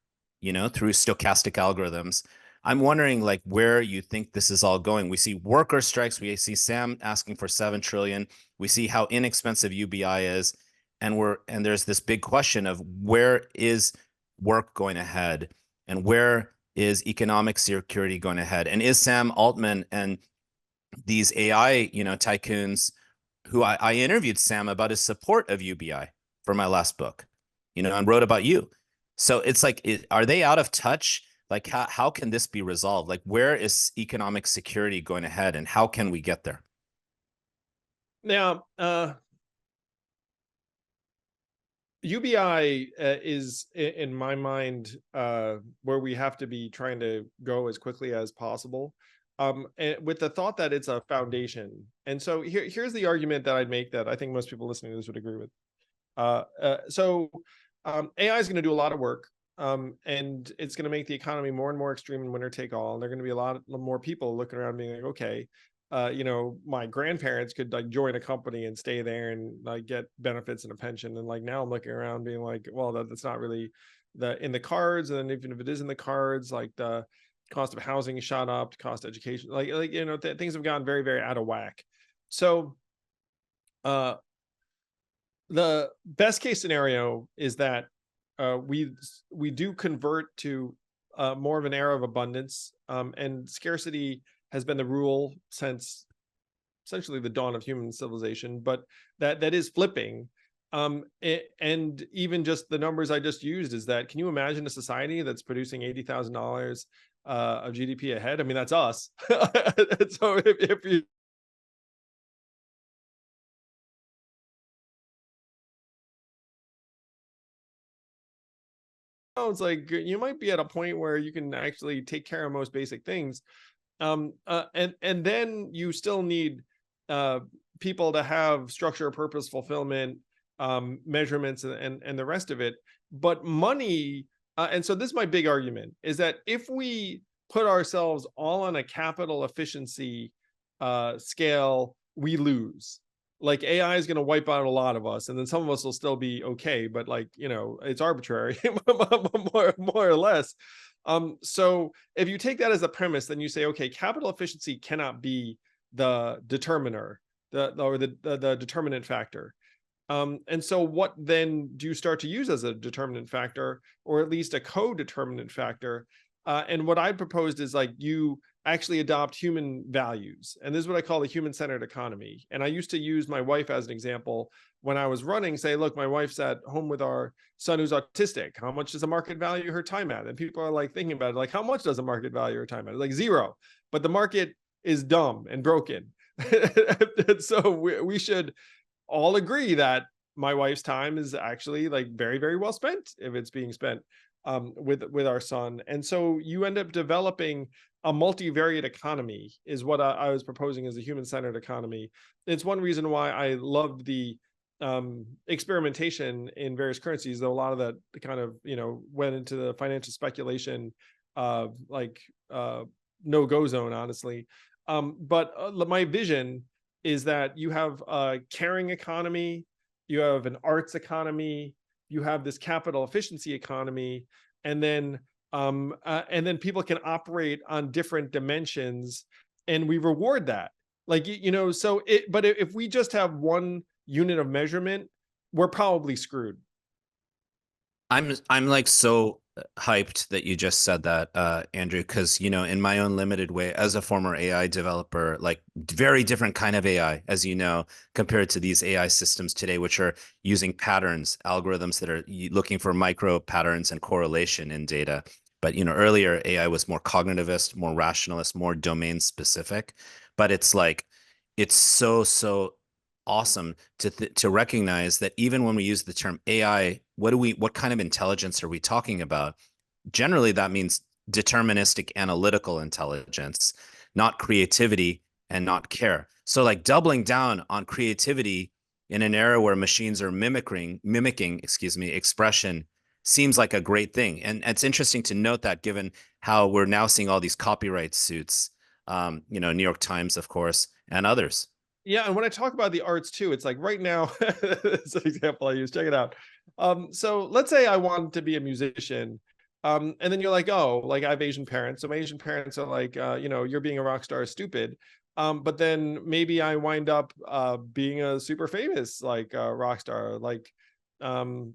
through stochastic algorithms, I'm wondering like where you think this is all going. We see worker strikes. We see Sam asking for 7 trillion. We see how inexpensive UBI is. and there's this big question of where is work going to head, and where is economic security going to head, and is Sam Altman and these AI, tycoons, who I interviewed Sam about his support of UBI for my last book, and wrote about you. So it's like, are they out of touch? Like, how can this be resolved? Like, where is economic security going to head, and how can we get there? Now, UBI is, in my mind, where we have to be trying to go as quickly as possible, and with the thought that it's a foundation. And so here's the argument that I'd make that I think most people listening to this would agree with. AI is going to do a lot of work, and it's going to make the economy more and more extreme and winner take all. And there are going to be a lot more people looking around being like, okay, my grandparents could like join a company and stay there and like get benefits and a pension. And like now I'm looking around being like, well, that's not really in the cards. And then even if it is in the cards, like the cost of housing shot up, cost of education, things have gone very, very out of whack. So, the best case scenario is that we do convert to more of an era of abundance, and scarcity has been the rule since essentially the dawn of human civilization, but that is flipping. And even just the numbers I just used is that, can you imagine a society that's producing $80,000 of GDP a head? I mean, that's us. So if you sounds like you might be at a point where you can actually take care of most basic things, and then you still need uh, people to have structure, purpose, fulfillment, measurements, and the rest of it. But money, and so this is my big argument, is that if we put ourselves all on a capital efficiency scale, we lose. Like AI is going to wipe out a lot of us, and then some of us will still be okay, but like, it's arbitrary, more or less. So if you take that as a premise, then you say, okay, capital efficiency cannot be the determiner, the determinant factor. And so what then do you start to use as a determinant factor, or at least a co-determinant factor? And what I proposed is like you actually adopt human values. And this is what I call the human-centered economy. And I used to use my wife as an example when I was running, say, look, my wife's at home with our son who's autistic. How much does the market value her time at? And people are like thinking about it, like, how much does the market value her time at? Like zero. But the market is dumb and broken. And so we should all agree that my wife's time is actually like very, very well spent if it's being spent with our son. And so you end up developing a multivariate economy, is what I was proposing as a human-centered economy. It's one reason why I loved the experimentation in various currencies, though a lot of that kind of went into the financial speculation, no-go zone, honestly. But my vision is that you have a caring economy, you have an arts economy, you have this capital efficiency economy, and then people can operate on different dimensions, and we reward that. Like, so but if we just have one unit of measurement, we're probably screwed. I'm like so hyped that you just said that, Andrew, because in my own limited way as a former AI developer, like very different kind of AI, as you know, compared to these AI systems today, which are using patterns, algorithms that are looking for micro patterns and correlation in data. But earlier AI was more cognitivist, more rationalist, more domain specific. But it's like it's so awesome to recognize that even when we use the term AI, what kind of intelligence are we talking about? Generally, that means deterministic analytical intelligence, not creativity and not care. So like doubling down on creativity in an era where machines are mimicking, excuse me, expression seems like a great thing. And it's interesting to note that, given how we're now seeing all these copyright suits, New York Times, of course, and others. Yeah, and when I talk about the arts too, it's like right now, it's an example I use. Check it out. So let's say I want to be a musician, and then you're like, oh, like I have Asian parents, so my Asian parents are like, you're being a rock star is stupid. But then maybe I wind up being a super famous like rock star, like You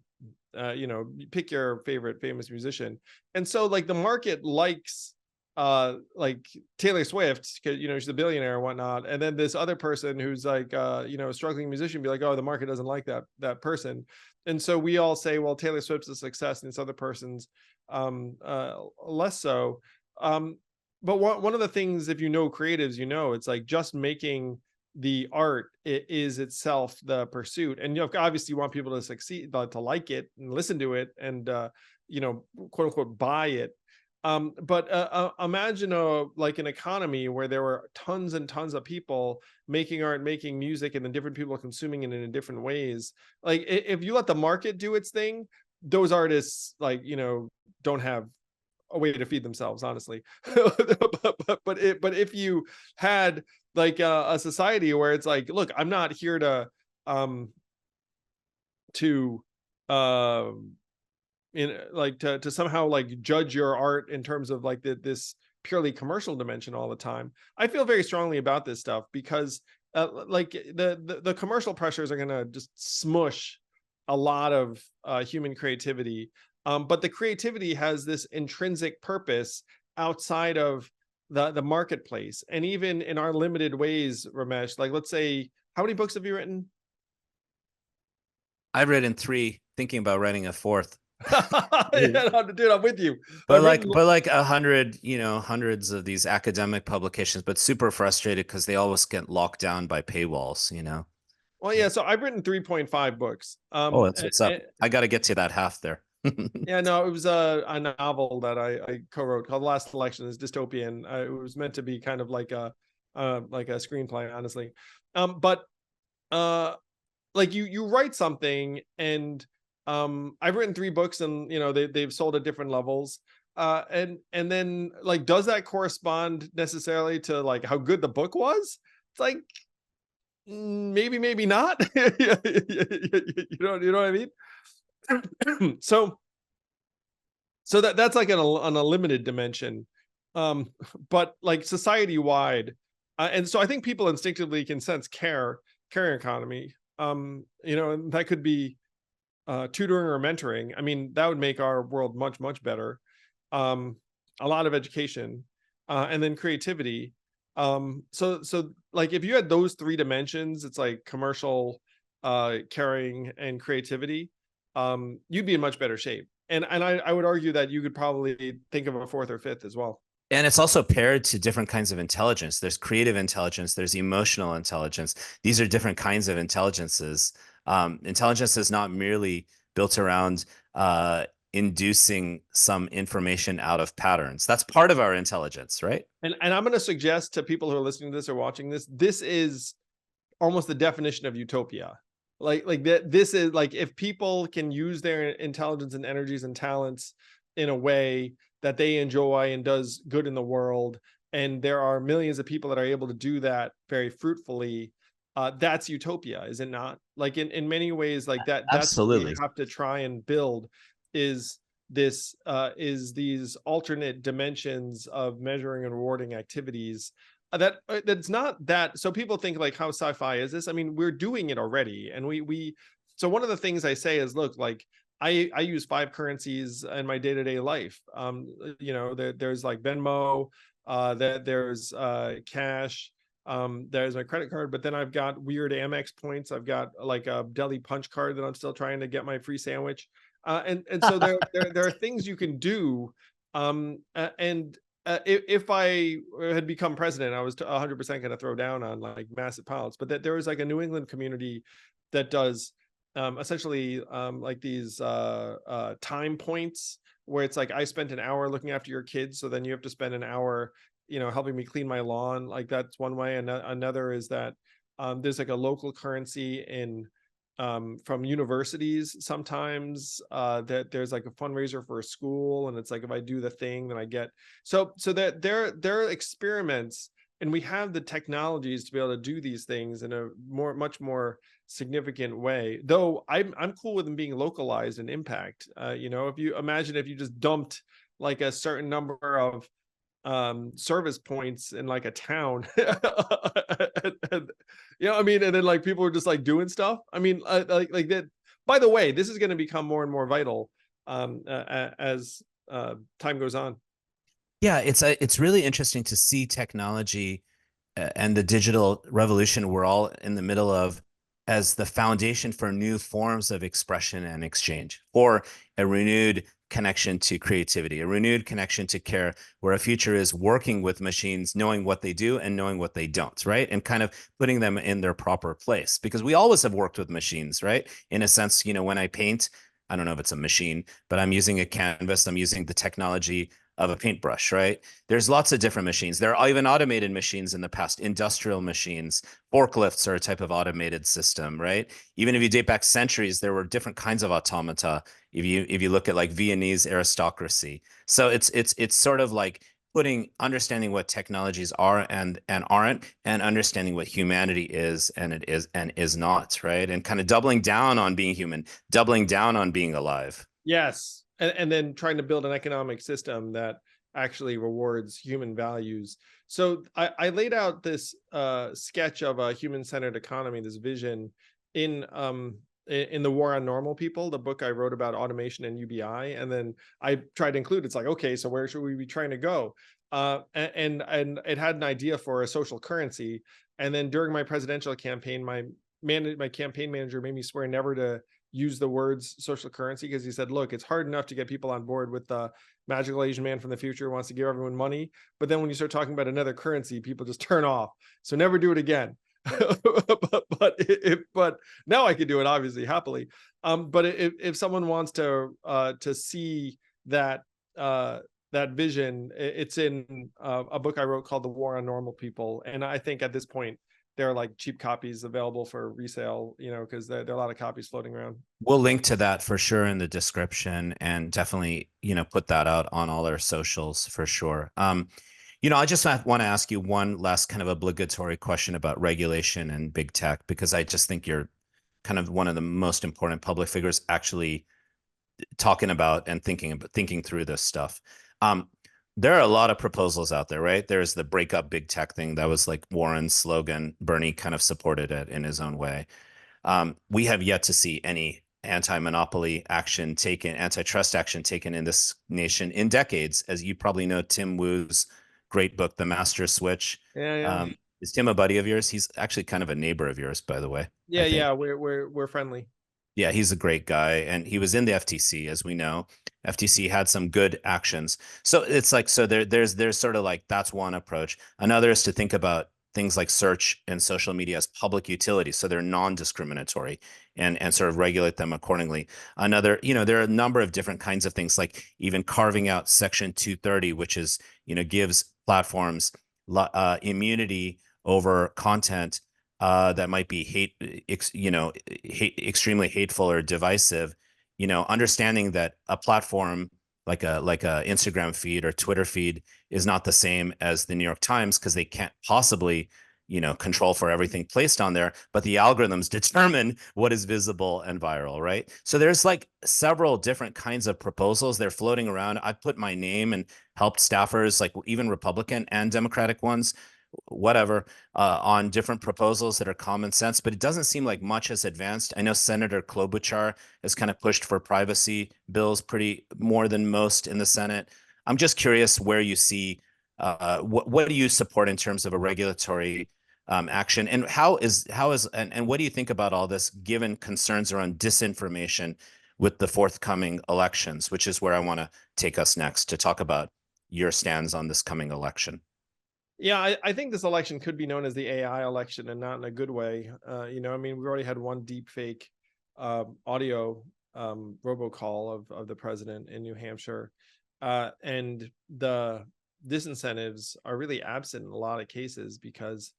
pick your favorite famous musician. And so like the market likes like Taylor Swift, because she's a billionaire and whatnot. And then this other person who's like a struggling musician be like, oh, the market doesn't like that person. And so we all say, well, Taylor Swift's a success and this other person's less so. Um, but one of the things, if creatives, it's like just making the art is itself the pursuit. And obviously you want people to succeed, to like it and listen to it and quote unquote buy it. But imagine like an economy where there were tons and tons of people making art, making music, and then different people consuming it in different ways. Like if you let the market do its thing, those artists don't have a way to feed themselves, honestly. but if you had like a society where it's like, look, I'm not here to to to somehow like judge your art in terms of like this purely commercial dimension all the time. I feel very strongly about this stuff because like the commercial pressures are going to just smush a lot of human creativity. But the creativity has this intrinsic purpose outside of the marketplace. And even in our limited ways, Ramesh, like let's say, how many books have you written? I've written three, thinking about writing a fourth. Yeah, no, dude, I'm with you. But like 100, hundreds of these academic publications, but super frustrated because they always get locked down by paywalls. Well, yeah, so I've written 3.5 books. Oh, that's what's up. I got to get to that half there. Yeah, no, it was a novel that I co-wrote called The Last Election. It's dystopian. It was meant to be kind of like a screenplay, honestly. But like you write something, and I've written 3 books, and they've sold at different levels. And then like, does that correspond necessarily to like how good the book was? It's like maybe not. You know what I mean? So that's like on a limited dimension. But like society wide, and so I think people instinctively can sense caring economy. And that could be tutoring or mentoring. I mean, that would make our world much better. A lot of education, and then creativity. So like if you had those 3 dimensions, it's like commercial, caring, and creativity, you'd be in much better shape. And I would argue that you could probably think of a 4th or 5th as well. And it's also paired to different kinds of intelligence. There's creative intelligence, there's emotional intelligence. These are different kinds of intelligences. Intelligence is not merely built around inducing some information out of patterns. That's part of our intelligence, right? And I'm going to suggest to people who are listening to this or watching this is almost the definition of utopia. Like that, this is like, if people can use their intelligence and energies and talents in a way that they enjoy and does good in the world, and there are millions of people that are able to do that very fruitfully, that's utopia, is it not? Like in many ways, like that's what we Absolutely. have to try and build, is these alternate dimensions of measuring and rewarding activities, that's not that. So people think like, how sci-fi is this? I mean, we're doing it already. And we so one of the things I say is, look, like I use 5 currencies in my day-to-day life. There's like Venmo, there's cash, there's my credit card, but then I've got weird Amex points. I've got like a deli punch card that I'm still trying to get my free sandwich. And so there are things you can do. If I had become president, I was 100% going to throw down on like massive pilots. But that there was like a New England community that does essentially like these time points, where it's like, I spent an hour looking after your kids, so then you have to spend an hour helping me clean my lawn. Like, that's one way. And another is that there's like a local currency in from universities sometimes, that there's like a fundraiser for a school, and it's like, if I do the thing, then I get so that there are experiments, and we have the technologies to be able to do these things in a much more significant way. Though I'm cool with them being localized and impact. If you imagine, if you just dumped like a certain number of service points in like a town, and I mean, and then like people were just like doing stuff. I mean, like that, By the way, this is going to become more and more vital as time goes on. Yeah, it's really interesting to see technology and the digital revolution we're all in the middle of as the foundation for new forms of expression and exchange, or a renewed connection to creativity, a renewed connection to care, where a future is working with machines, knowing what they do and knowing what they don't, right? And kind of putting them in their proper place. Because we always have worked with machines, right? In a sense, when I paint, I don't know if it's a machine, but I'm using a canvas, I'm using the technology of a paintbrush, right? There's lots of different machines. There are even automated machines in the past, industrial machines. Forklifts are a type of automated system, right? Even if you date back centuries, there were different kinds of automata. If you look at like Viennese aristocracy, so it's sort of like understanding what technologies are and aren't, and understanding what humanity is and is not, right? And kind of doubling down on being human, doubling down on being alive. Yes. And then trying to build an economic system that actually rewards human values. So I laid out this sketch of a human-centered economy, this vision in the War on Normal People, the book I wrote about automation and UBI. And then I tried to include, it's like, okay, so where should we be trying to go? And it had an idea for a social currency. And then during my presidential campaign, my campaign manager made me swear never to use the words social currency, because he said, look, it's hard enough to get people on board with the magical Asian man from the future who wants to give everyone money. But then when you start talking about another currency, people just turn off. So never do it again. but now I could do it obviously happily. But if someone wants to see that that vision, it's in a book I wrote called The War on Normal People. And I think at this point, there are like cheap copies available for resale, because there are a lot of copies floating around. We'll link to that for sure in the description, and definitely, put that out on all our socials for sure. I just want to ask you one last kind of obligatory question about regulation and big tech, because I just think you're kind of one of the most important public figures actually talking about and thinking through this stuff. Um, there are a lot of proposals out there, right? There's the break up big tech thing that was like Warren's slogan. Bernie kind of supported it in his own way. We have yet to see any anti-monopoly action taken, antitrust action taken in this nation in decades. As you probably know, Tim Wu's great book, The Master Switch. Yeah, yeah. Is Tim a buddy of yours? He's actually kind of a neighbor of yours, by the way, I Yeah, think. yeah, we're friendly. Yeah, he's a great guy, and he was in the FTC, as we know. FTC had some good actions. So it's like, so there's sort of like, that's one approach. Another is to think about things like search and social media as public utilities, so they're non-discriminatory, and sort of regulate them accordingly. Another, there are a number of different kinds of things, like even carving out Section 230, which is, gives platforms immunity over content that might be extremely hateful or divisive. Understanding that a platform like a Instagram feed or Twitter feed is not the same as the New York Times, because they can't possibly control for everything placed on there, but the algorithms determine what is visible and viral, right? So there's like several different kinds of proposals. They're floating around. I put my name and helped staffers, like even Republican and Democratic ones, whatever, on different proposals that are common sense, but it doesn't seem like much has advanced. I know Senator Klobuchar has kind of pushed for privacy bills pretty more than most in the Senate. I'm just curious where you see, what do you support in terms of a regulatory action, and and what do you think about all this, given concerns around disinformation with the forthcoming elections, which is where I want to take us next to talk about your stands on this coming election. Yeah, I think this election could be known as the AI election, and not in a good way. I mean, we already had one deep fake audio robocall of the president in New Hampshire. And the disincentives are really absent in a lot of cases, because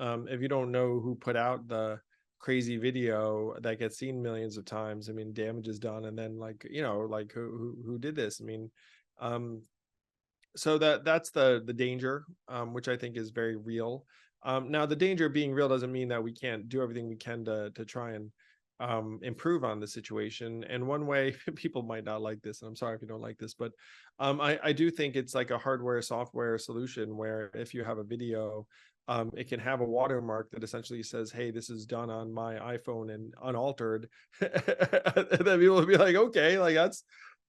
if you don't know who put out the crazy video that gets seen millions of times, I mean, damage is done. And then, like, like who did this? I mean, um, so that's the danger, which I think is very real. Now, the danger being real doesn't mean that we can't do everything we can to try and improve on the situation. And one way, people might not like this, and I'm sorry if you don't like this, but I do think it's like a hardware software solution, where if you have a video it can have a watermark that essentially says, "Hey, this is done on my iPhone and unaltered," and then people will be like, "Okay, like that's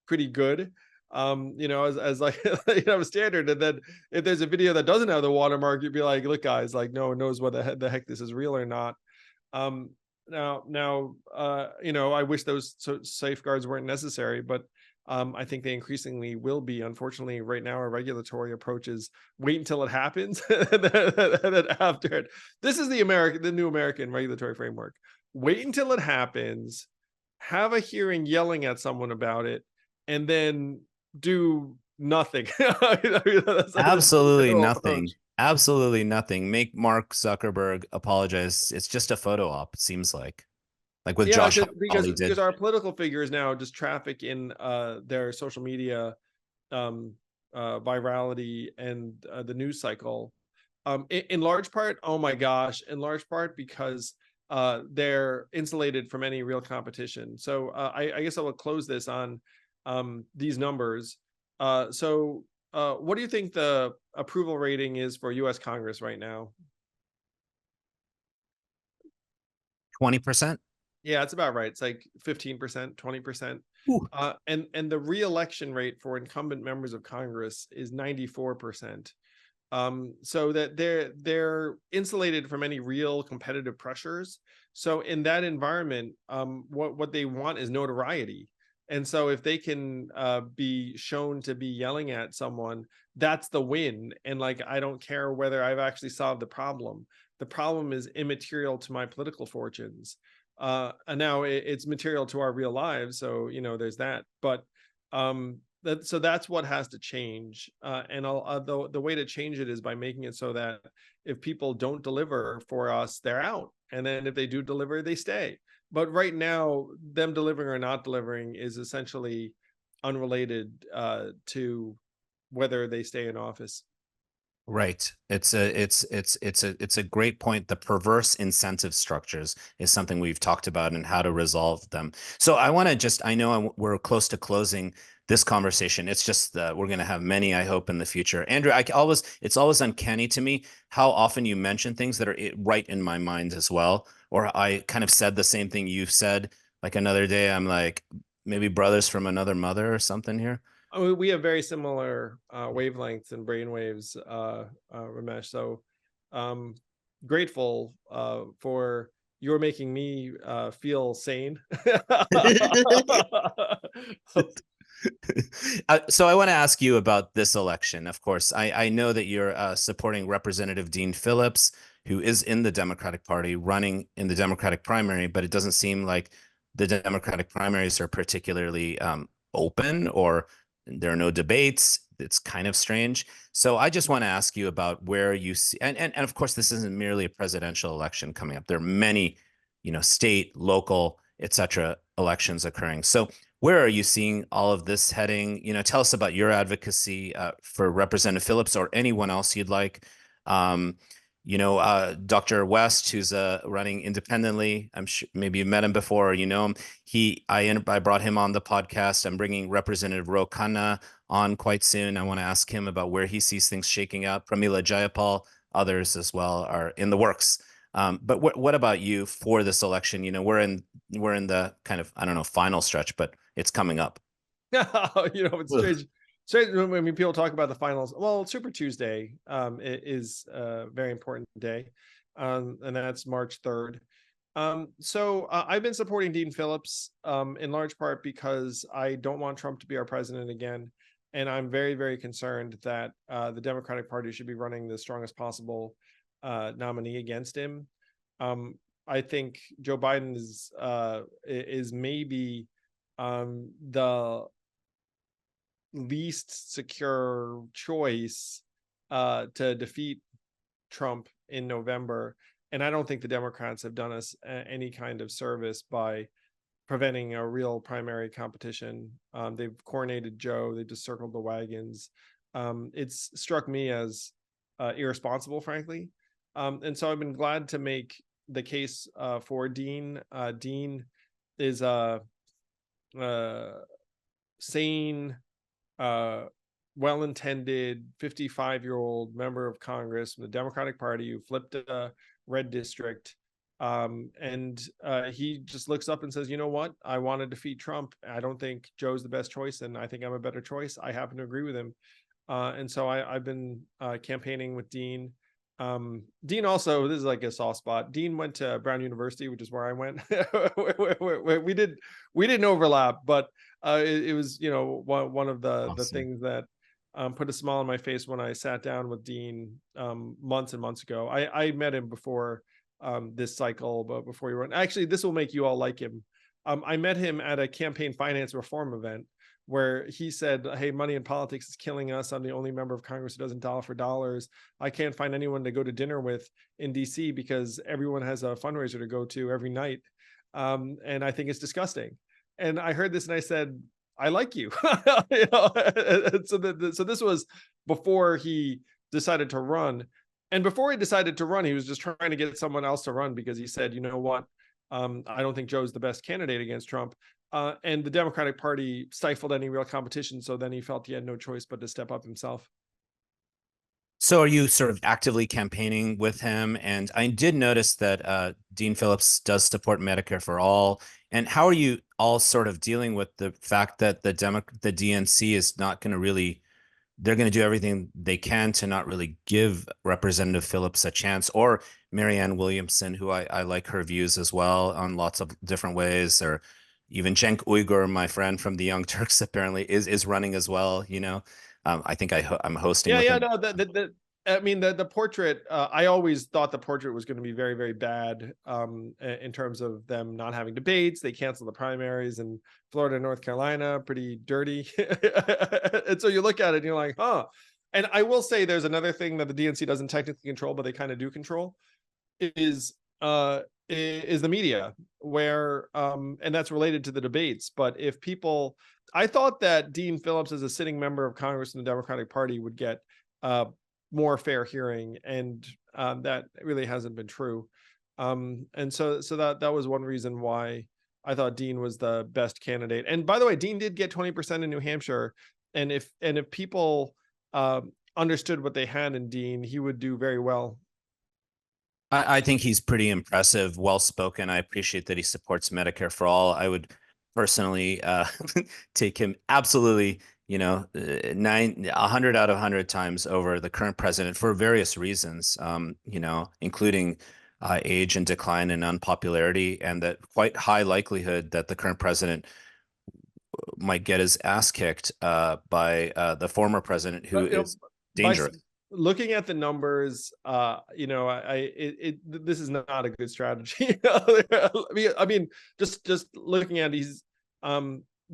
pretty good." As like a standard. And then if there's a video that doesn't have the watermark, you'd be like, "Look, guys, like no one knows whether the heck this is real or not." Um, I wish those safeguards weren't necessary, but I think they increasingly will be. Unfortunately, right now our regulatory approach is wait until it happens, and then after it. This is the new American regulatory framework. Wait until it happens, have a hearing yelling at someone about it, and then do nothing. That's like the Absolutely general approach. nothing. Absolutely nothing. Make Mark Zuckerberg apologize. It's just a photo op, it seems like with Yeah, Josh because Hall because he because did. our political figures now just traffic in their social media um virality and the news cycle, in large part, oh my gosh, in large part because they're insulated from any real competition. So I guess I will close this on these numbers. What do you think the approval rating is for US Congress right now? 20%. Yeah, it's about right. It's like 15%, 20%. And the reelection rate for incumbent members of Congress is 94%. So that they're insulated from any real competitive pressures. So in that environment, what they want is notoriety. And so if they can be shown to be yelling at someone, that's the win. And like, I don't care whether I've actually solved the problem. The problem is immaterial to my political fortunes. And now it's material to our real lives. So, there's that. But so that's what has to change. And the way to change it is by making it so that if people don't deliver for us, they're out. And then if they do deliver, they stay. But right now, them delivering or not delivering is essentially unrelated to whether they stay in office. Right. It's a great point. The perverse incentive structures is something we've talked about and how to resolve them. So I want to just, I know we're close to closing this conversation. It's just we're going to have many, I hope, in the future. Andrew, it's always uncanny to me how often you mention things that are right in my mind as well. Or I kind of said the same thing you've said. Like another day, I'm like, maybe brothers from another mother or something here. We have very similar wavelengths and brain waves, Ramesh. So um, grateful for you're making me feel sane. So I want to ask you about this election. Of course, I know that you're supporting Representative Dean Phillips, who is in the Democratic Party, running in the Democratic primary, but it doesn't seem like the Democratic primaries are particularly open, or there are no debates. It's kind of strange. So I just want to ask you about where you see, and of course, this isn't merely a presidential election coming up. There are many, state, local, etc. elections occurring. So where are you seeing all of this heading? Tell us about your advocacy for Representative Phillips or anyone else you'd like. Um, Dr. West, who's running independently. I'm sure maybe you've met him before or you know him. I brought him on the podcast. I'm bringing Representative Ro Khanna on quite soon. I want to ask him about where he sees things shaking up. Pramila Jayapal, others as well are in the works. But what about you for this election? We're in the kind of, I don't know, final stretch, but it's coming up. It's Ugh. strange. Strange when people talk about the finals. Well, Super Tuesday is a very important day, and that's March 3rd. I've been supporting Dean Phillips in large part because I don't want Trump to be our president again, and I'm very, very concerned that the Democratic Party should be running the strongest possible nominee against him. I think Joe Biden is maybe the least secure choice to defeat Trump in November. And I don't think the Democrats have done us any kind of service by preventing a real primary competition. They've coronated Joe, they've just circled the wagons. It's struck me as irresponsible, frankly. And so I've been glad to make the case for Dean. Dean is a sane, uh, well-intended 55-year-old member of Congress from the Democratic Party who flipped a red district. And he just looks up and says, you know what? I want to defeat Trump. I don't think Joe's the best choice, and I think I'm a better choice. I happen to agree with him. And so I've been campaigning with Dean. Dean also, this is like a soft spot. Dean went to Brown University, which is where I went. We didn't overlap, but it was, you know, one of the Awesome. things that put a smile on my face when I sat down with Dean months and months ago. I met him before this cycle, but before he went, actually, this will make you all like him. I met him at a campaign finance reform event where he said, hey, money in politics is killing us. I'm the only member of Congress who doesn't dollar for dollars. I can't find anyone to go to dinner with in DC because everyone has a fundraiser to go to every night. And I think it's disgusting. And I heard this and I said, I like you. You know? So this was before he decided to run. And before he decided to run, he was just trying to get someone else to run because he said, you know what? I don't think Joe's the best candidate against Trump. And the Democratic Party stifled any real competition. So then he felt he had no choice but to step up himself. So are you sort of actively campaigning with him? And I did notice that Dean Phillips does support Medicare for all. And how are you all sort of dealing with the fact that the DNC is not going to really, they're going to do everything they can to not really give Representative Phillips a chance, or Marianne Williamson, who I like her views as well on lots of different ways, or even Cenk Uygur, my friend from the Young Turks, apparently is running as well. You know, I think I'm hosting Yeah, with yeah, him. no, I mean, the portrait, I always thought the portrait was going to be very, very bad in terms of them not having debates. They canceled the primaries in Florida and North Carolina, pretty dirty. And so you look at it and you're like, huh. And I will say there's another thing that the DNC doesn't technically control, but they kind of do control, is is the media, where and that's related to the debates. But if people, I thought that Dean Phillips, as a sitting member of Congress in the Democratic Party, would get uh more fair hearing, and that really hasn't been true. And so that was one reason why I thought Dean was the best candidate. And by the way, Dean did get 20% in New Hampshire, and if people understood what they had in Dean, he would do very well. I think he's pretty impressive, well spoken. I appreciate that he supports Medicare for all. I would personally take him absolutely, 100 out of 100 times over the current president for various reasons, including age and decline and unpopularity, and that quite high likelihood that the current president might get his ass kicked by the former president, who But is by dangerous. looking at the numbers, this is not a good strategy. I mean, just looking at, he's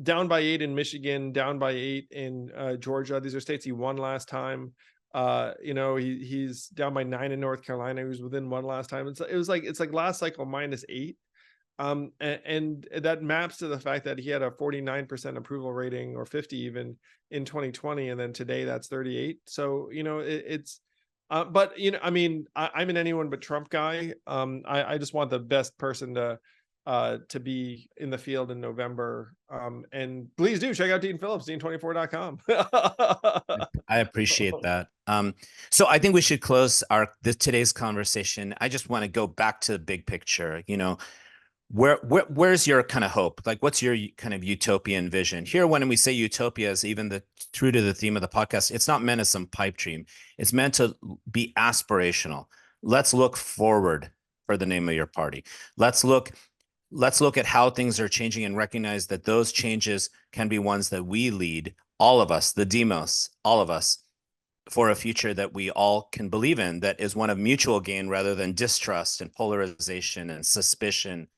down by 8 in Michigan, down by 8 in Georgia. These are states he won last time. He's down by 9 in North Carolina. He was within 1 last time. It's like last cycle -8. And that maps to the fact that he had a 49% approval rating, or 50 even, in 2020, and then today that's 38. So it's but I mean, I'm an anyone but Trump guy. I just want the best person to be in the field in November. And please do check out Dean Phillips, dean24.com. I appreciate that. So I think we should close today's conversation. I just want to go back to the big picture. Where's your kind of hope? Like, what's your kind of utopian vision? Here, when we say utopia, is even true to the theme of the podcast, it's not meant as some pipe dream. It's meant to be aspirational. Let's look forward for the name of your party. Let's look at how things are changing and recognize that those changes can be ones that we lead, all of us, the demos, all of us, for a future that we all can believe in, that is one of mutual gain rather than distrust and polarization and suspicion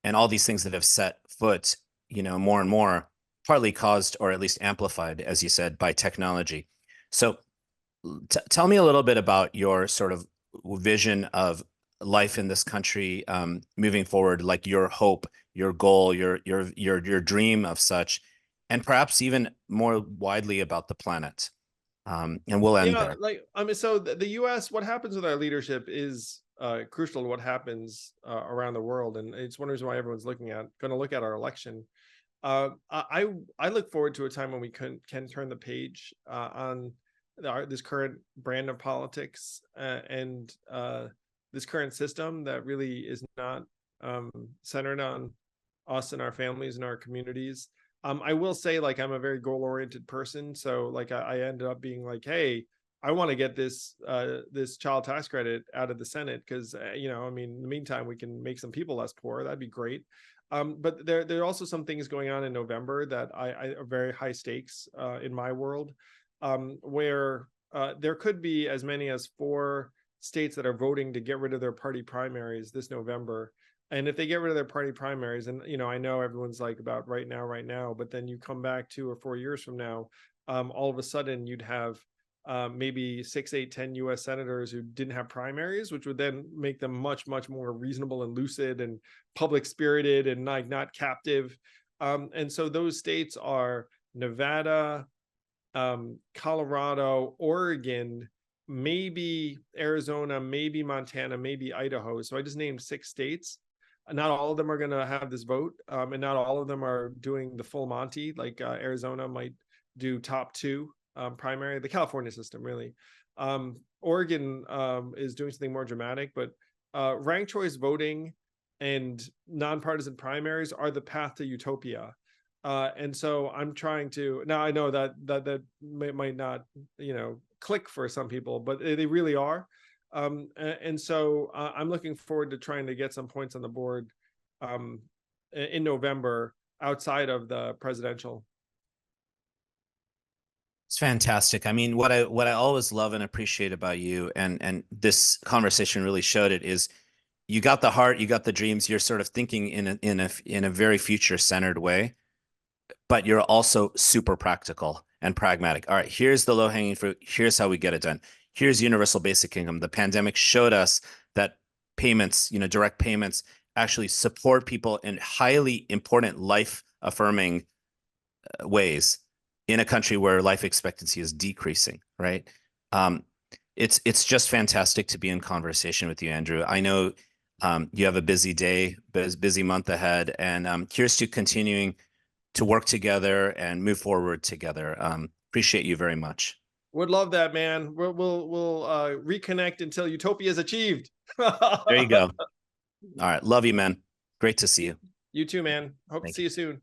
and all these things that have set foot, more and more, partly caused or at least amplified, as you said, by technology. So tell me a little bit about your sort of vision of life in this country moving forward, like your hope, your goal, your dream of such, and perhaps even more widely about the planet. And we'll end Yeah, there. like, I mean, so the US, what happens with our leadership is crucial to what happens around the world, and it's one reason why everyone's going to look at our election. I look forward to a time when we can turn the page on this current brand of politics and this current system that really is not centered on us and our families and our communities. I will say, like, I'm a very goal-oriented person, so like I ended up being like, hey, I want to get this child tax credit out of the Senate because I mean, in the meantime, we can make some people less poor. That'd be great. But there are also some things going on in November that I are very high stakes in my world, where there could be as many as 4 states that are voting to get rid of their party primaries this November. And if they get rid of their party primaries, and I know everyone's like about right now, but then you come back 2 or 4 years from now, all of a sudden you'd have maybe 6, 8, 10 U.S. senators who didn't have primaries, which would then make them much, much more reasonable and lucid and public spirited and like not captive. And so those states are Nevada, Colorado, Oregon, maybe Arizona, maybe Montana, maybe Idaho. So I just named 6 states. Not all of them are going to have this vote, and not all of them are doing the full Monty. Like Arizona might do top 2 primary, the California system, really. Oregon is doing something more dramatic, but ranked choice voting and nonpartisan primaries are the path to utopia. And so I'm trying to, now I know that might not, click for some people, but they really are. And so I'm looking forward to trying to get some points on the board in November outside of the presidential. It's fantastic. I mean, what I always love and appreciate about you, and this conversation really showed it, is you got the heart, you got the dreams. You're sort of thinking in a very future centered way, but you're also super practical and pragmatic. All right, here's the low hanging fruit. Here's how we get it done. Here's universal basic income. The pandemic showed us that payments, direct payments, actually support people in highly important life affirming ways in a country where life expectancy is decreasing, right? Um, it's just fantastic to be in conversation with you, Andrew. I know you have a busy day, busy month ahead, and here's to continuing to work together and move forward together. Appreciate you very much. Would love that, man. We'll reconnect until utopia is achieved. There you go. All right. Love you, man. Great to see you. You too, man. Hope to Thank see you. you soon.